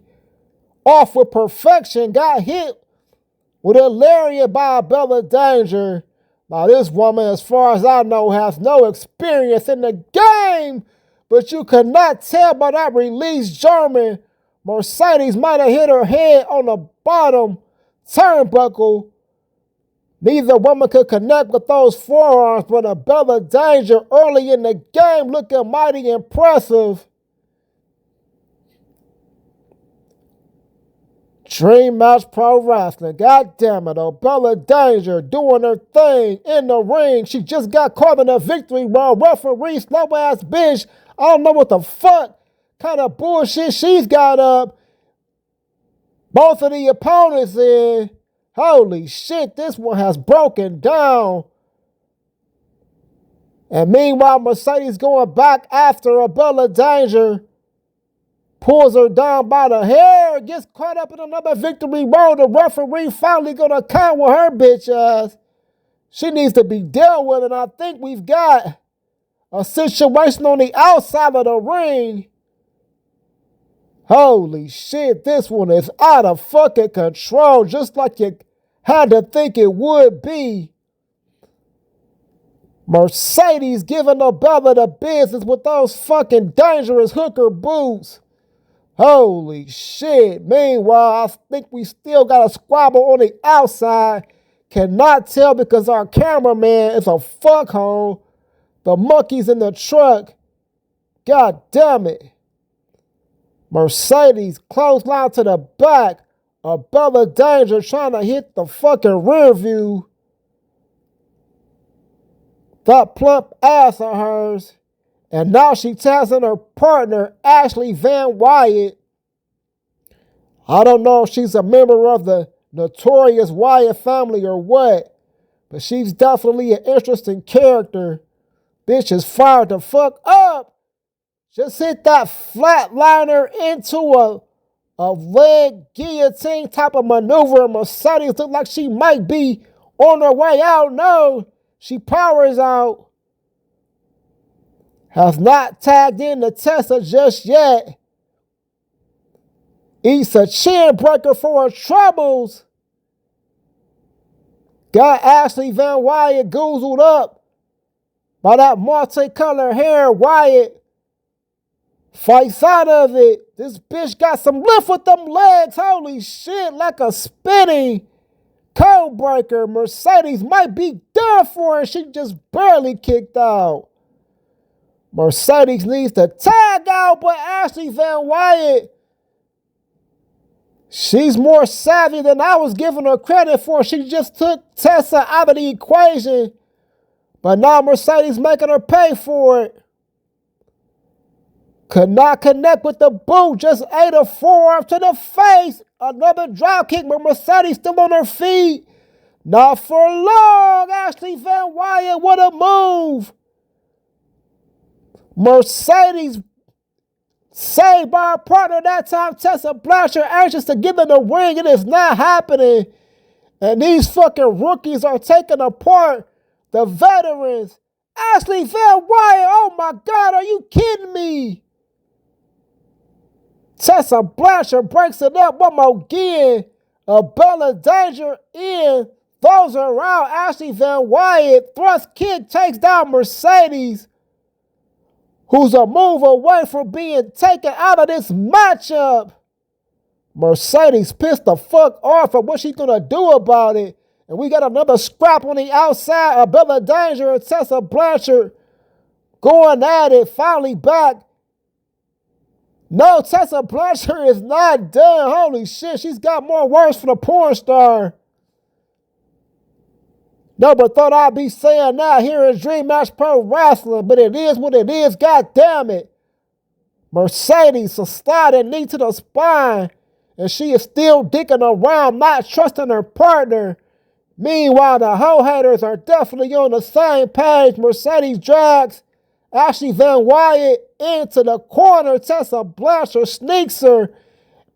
off with perfection, got hit with a lariat by Bella Danger. Now, this woman, as far as I know, has no experience in the game, but you cannot tell by that released German. Mercedes might have hit her head on the bottom turnbuckle. Neither woman could connect with those forearms, but a Bella Danger early in the game looking mighty impressive. Dream Match Pro Wrestling. God damn it, Bella Danger doing her thing in the ring. She just got caught in a victory roll. Referee, slow ass bitch. I don't know what the fuck kind of bullshit she's got up. Both of the opponents in. Holy shit, this one has broken down. And meanwhile, Mercedes going back after a Bella Danger. Pulls her down by the hair, gets caught up in another victory roll. The referee finally gonna count with her bitch ass. She needs to be dealt with, and I think we've got a situation on the outside of the ring. Holy shit, this one is out of fucking control, just like you had to think it would be. Mercedes giving the Bella the business with those fucking dangerous hooker boots. Holy shit. Meanwhile, I think we still got a squabble on the outside. Cannot tell because our cameraman is a fuckhole. The monkey's in the truck. God damn it. Mercedes clothesline to the back. A Bella Danger trying to hit the fucking rear view. That plump ass of hers. And now she tagging her partner, Ashley Van Wyatt. I don't know if she's a member of the notorious Wyatt family or what, but she's definitely an interesting character. Bitch is fired the fuck up. Just hit that flatliner into a leg guillotine type of maneuver. Mercedes look like she might be on her way out. No, she powers out. Has not tagged in the Tessa just yet. Eats a chin breaker for her troubles. Got Ashley Van Wyatt goozled up by that multicolored hair. Wyatt fights out of it. This bitch got some lift with them legs. Holy shit, like a spinning code breaker. Mercedes might be done for her. She just barely kicked out. Mercedes needs to tag out, but Ashley Van Wyatt, she's more savvy than I was giving her credit for. She just took Tessa out of the equation, but now Mercedes making her pay for it. Could not connect with the boot, just ate a forearm to the face. Another drop kick, but Mercedes still on her feet. Not for long. Ashley Van Wyatt, what a move. Mercedes saved by her partner that time. Tessa Blanchard anxious to get in the ring. It is not happening. And these fucking rookies are taking apart the veterans. Ashley Van Wyatt, oh my God, are you kidding me? Tessa Blanchard breaks it up one more again. A Bella Danger in, throws her around. Ashley Van Wyatt, thrust kick, takes down Mercedes, who's a move away from being taken out of this matchup. Mercedes pissed the fuck off at what she's gonna do about it. And we got another scrap on the outside. A Bella Danger and Tessa Blanchard going at it. Finally back. No, Tessa Blanchard is not done. Holy shit, she's got more words for the porn star. Never thought I'd be saying that here in Dream Match Pro Wrestling, but it is what it is, god damn it. Mercedes, a sliding knee to the spine, and she is still dicking around, not trusting her partner. Meanwhile, the hoe haters are definitely on the same page. Mercedes drags Ashley Van Wyatt into the corner. Tessa Blanchard sneaks her,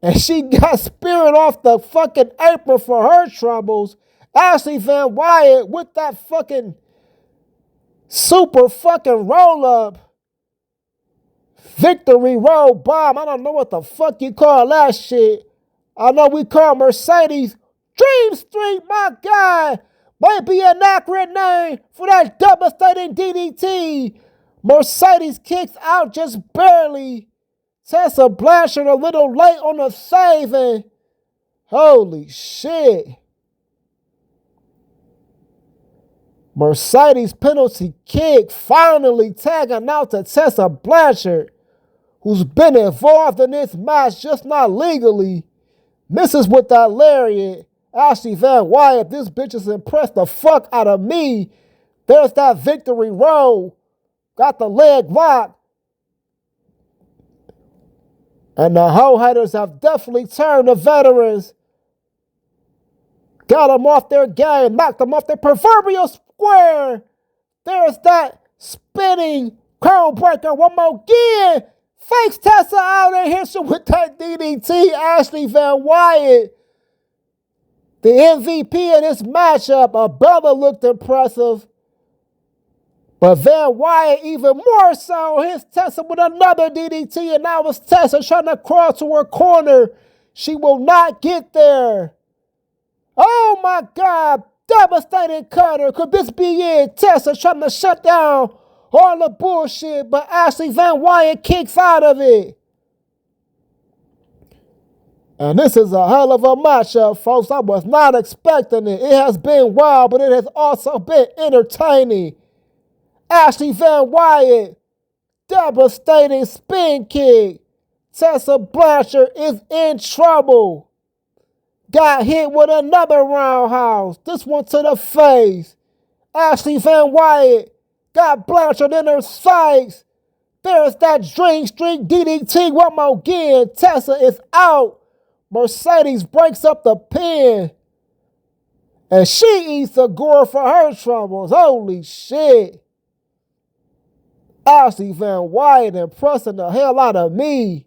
and she got speared off the fucking apron for her troubles. Ashley Van Wyatt with that fucking super fucking roll-up. Victory roll bomb. I don't know what the fuck you call that shit. I know we call Mercedes Dream Street, my God. Might be an accurate name for that devastating DDT. Mercedes kicks out just barely. Tessa Blanchard a little late on the saving. Holy shit. Mercedes penalty kick, finally tagging out to Tessa Blanchard, who's been involved in this match, just not legally. Misses with that lariat. Ashley Van Wyatt, this bitch has impressed the fuck out of me. There's that victory roll. Got the leg locked. And the hoe haters have definitely turned the veterans. Got them off their game, knocked them off their proverbial square. There's that spinning cone breaker. One more again. Fakes Tessa out and hits her with that DDT. Ashley Van Wyatt, the MVP of this matchup. Abella looked impressive, but Van Wyatt even more so. Hits Tessa with another DDT, and now it's Tessa trying to crawl to her corner. She will not get there. Oh my God, devastating cutter. Could this be it? Tessa trying to shut down all the bullshit, but Ashley Van Wyatt kicks out of it. And this is a hell of a matchup, folks. I was not expecting it. It has been wild, but it has also been entertaining. Ashley Van Wyatt, devastating spin kick. Tessa Blanchard is in trouble. Got hit with another roundhouse. This one to the face. Ashley Van Wyatt got Blanchard in her sights. There's that Dream Street DDT one more again. Tessa is out. Mercedes breaks up the pin. And she eats the gore for her troubles. Holy shit. Ashley Van Wyatt impressing the hell out of me.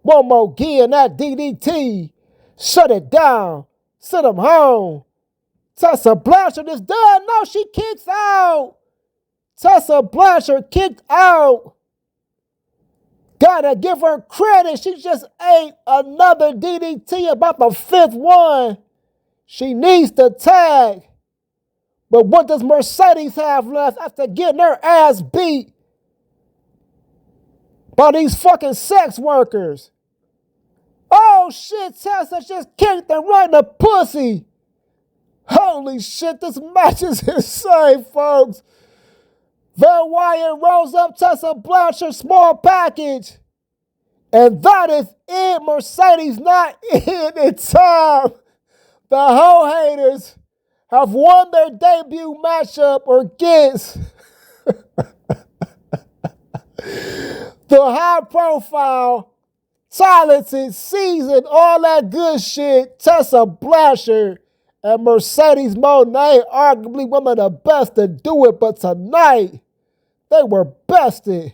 One more again, that DDT. Shut it down. Send him home. Tessa Blanchard is done. No, she kicks out. Tessa Blanchard kicked out. Gotta give her credit. She just ate another DDT, about the fifth one. She needs to tag. But what does Mercedes have left after getting their ass beat by these fucking sex workers? Oh shit, Tessa just kicked them right in the pussy. Holy shit, this match is insane, folks. Van Wyatt rolls up Tessa Blanchard's small package. And that is it. Mercedes not in time. The Ho haters have won their debut matchup against the high profile, talented, seasoned, all that good shit, Tessa Blanchard and Mercedes Moné, arguably one of the best to do it, but tonight they were bested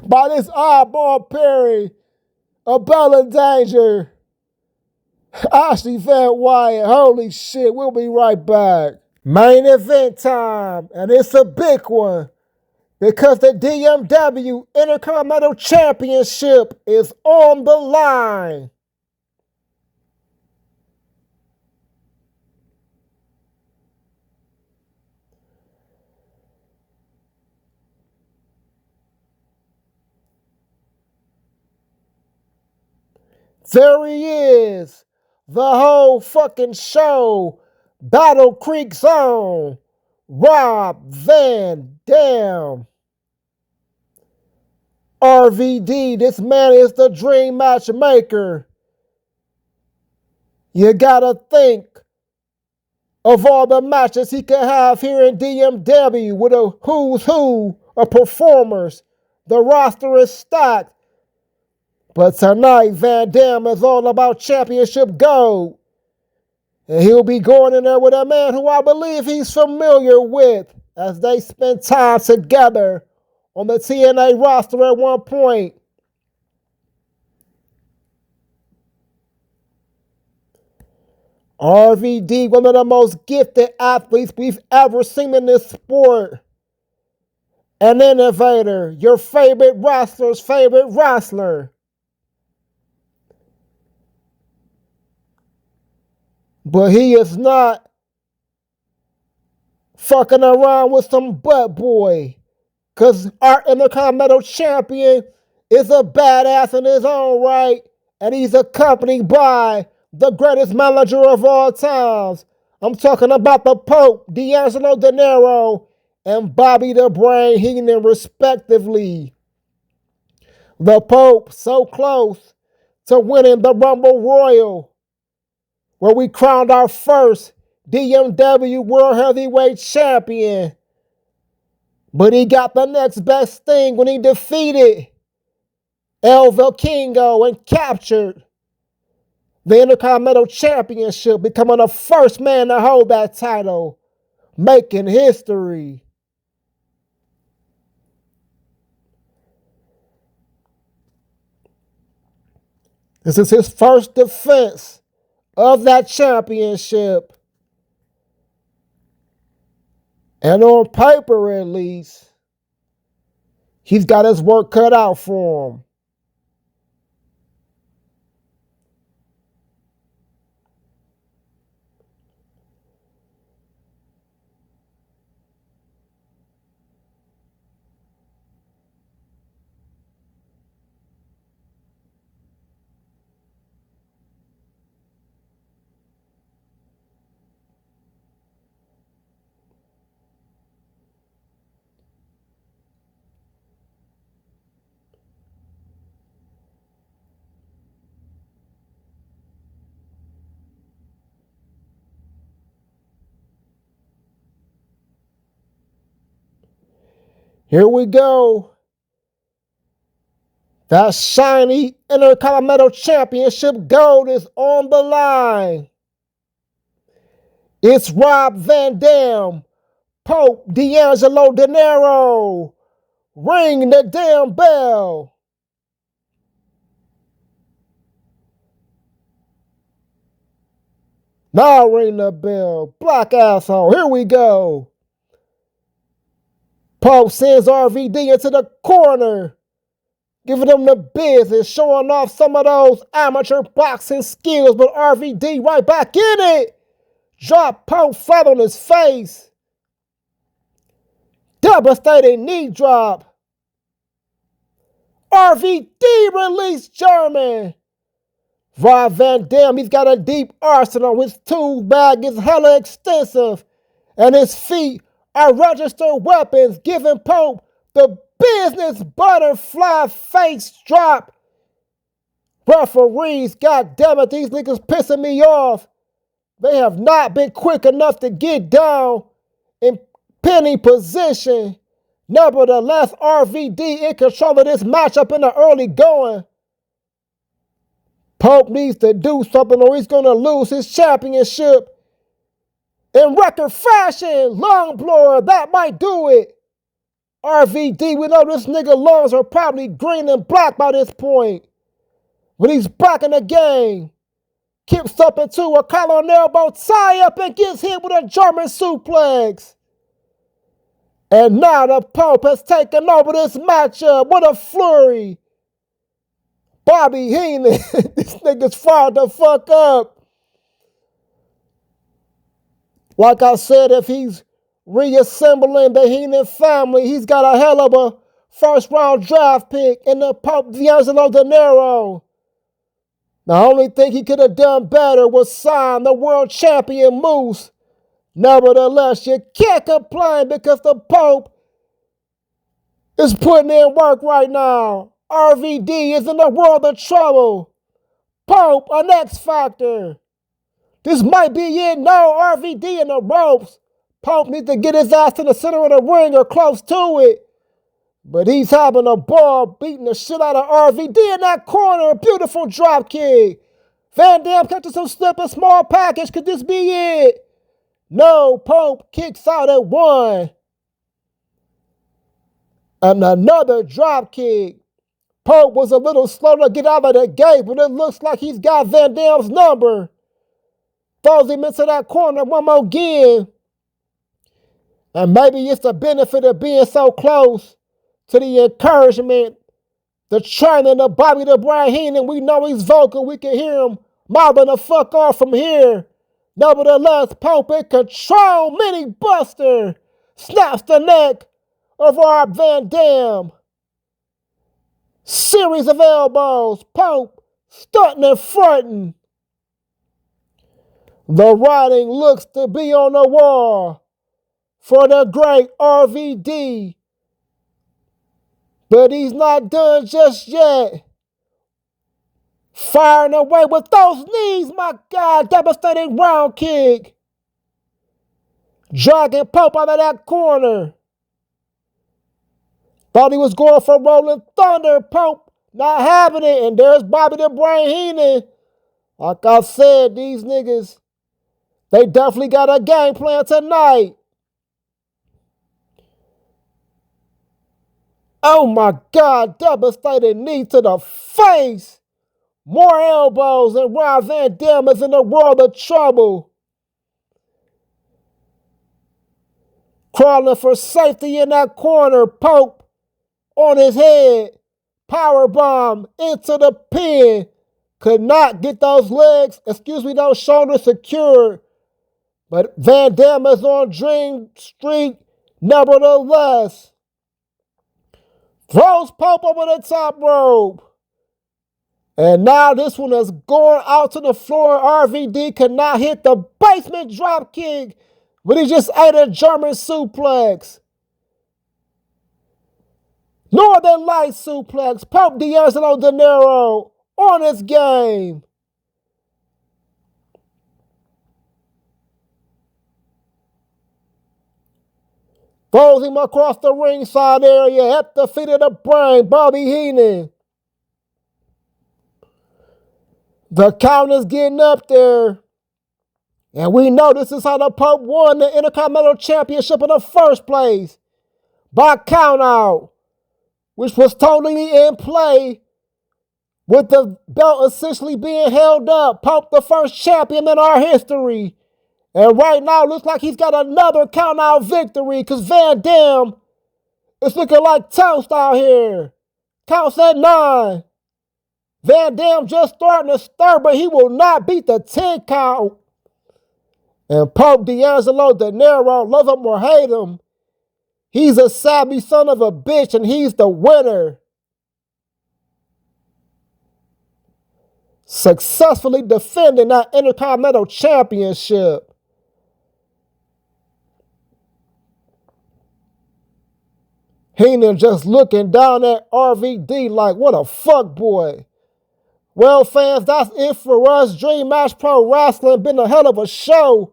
by this oddball pairing of Bella Danger, Ashley Van Wyatt. Holy shit, we'll be right back. Main event time, and it's a big one because the DMW Intercontinental Championship is on the line. There he is, the whole fucking show, Battle Creek's own, Rob Van Dam. RVD, this man is the dream matchmaker. You gotta think of all the matches he could have here in DMW with a who's who of performers. The roster is stacked. But tonight, Van Dam is all about championship gold. And he'll be going in there with a man who I believe he's familiar with as they spend time together on the TNA roster at one point. RVD, one of the most gifted athletes we've ever seen in this sport. An innovator, your favorite wrestler's favorite wrestler. But he is not fucking around with some butt boy. Because our Intercontinental Champion is a badass in his own right. And he's accompanied by the greatest manager of all times. I'm talking about the Pope, D'Angelo De Niro, and Bobby the Brain Heenan, respectively. The Pope so close to winning the Rumble Royal, where we crowned our first DMW World Heavyweight Champion. But he got the next best thing when he defeated El Vikingo and captured the Intercontinental Championship, becoming the first man to hold that title, making history. This is his first defense of that championship. And on paper, at least, he's got his work cut out for him. Here we go. That shiny Intercontinental Championship gold is on the line. It's Rob Van Dam, Pope D'Angelo De Niro. Ring the damn bell. Now ring the bell. Black asshole. Here we go. Pope sends RVD into the corner, giving them the business, showing off some of those amateur boxing skills, but RVD right back in it, Drop Pope flat on his face. Devastating knee drop. RVD released German. Rob Van Dam, he's got a deep arsenal. His tool bag is hella extensive. And his feet are registered weapons, giving Pope the business butterfly face drop. Referees, goddammit, these niggas pissing me off. They have not been quick enough to get down in pinning position. Nevertheless, RVD in control of this matchup in the early going. Pope needs to do something or he's going to lose his championship. In record fashion, long blower, that might do it. RVD, we know this nigga lungs are probably green and black by this point. When he's back in the game, kicks up into a collar and elbow tie-up and gets hit with a German suplex. And now the Pope has taken over this matchup with a flurry. Bobby Heenan, this nigga's fired the fuck up. Like I said, if he's reassembling the Heenan family, he's got a hell of a first-round draft pick in the Pope D'Angelo De Niro. The only thing he could have done better was sign the world champion Moose. Nevertheless, you can't complain because the Pope is putting in work right now. RVD is in a world of trouble. Pope, an X Factor. This might be it. No, RVD in the ropes. Pope needs to get his ass to the center of the ring or close to it. But he's having a ball beating the shit out of RVD in that corner. Beautiful drop kick. Van Dam catches some slip, a small package. Could this be it? No, Pope kicks out at one. And another drop kick. Pope was a little slow to get out of the gate, but it looks like he's got Van Dam's number. Throws him into that corner one more again. And maybe it's the benefit of being so close to the encouragement, the training of Bobby the Brain Heenan. We know he's vocal. We can hear him mouthing the fuck off from here. Nevertheless, Pope in control. Mini Buster snaps the neck of Rob Van Dam. Series of elbows. Pope stunting and fronting. The writing looks to be on the wall for the great RVD. But he's not done just yet. Firing away with those knees, my God. Devastating round kick. Dragging Pope out of that corner. Thought he was going for Rolling Thunder. Pope not having it. And there's Bobby the Brain Heenan. Like I said, these niggas, they definitely got a game plan tonight. Oh my God, devastating knee to the face. More elbows and Rob Van Dam is in a world of trouble. Crawling for safety in that corner. Pope on his head. Powerbomb into the pin. Could not get those legs, those shoulders secured. But Van Dam is on Dream Street nevertheless. Throws Pope over the top rope. And now this one is going out to the floor. RVD cannot hit the basement drop kick, but he just ate a German suplex. Northern Light suplex. Pope D'Angelo De Niro on his game. Throws him across the ringside area at the feet of the Brain, Bobby Heenan. The count is getting up there. And we know this is how the Pope won the Intercontinental Championship in the first place. By count out. Which was totally in play. With the belt essentially being held up. Pope the first champion in our history. And right now, it looks like he's got another count-out victory because Van Dam is looking like toast out here. Counts at 9. Van Dam just starting to stir, but he will not beat the 10 count. And Pope D'Angelo De Niro, love him or hate him, he's a savvy son of a bitch and he's the winner. Successfully defending that Intercontinental Championship. Heenan just looking down at RVD like, what a fuck boy. Well, fans, that's it for us. Dream Match Pro Wrestling been a hell of a show.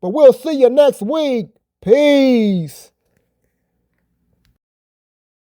But we'll see you next week. Peace.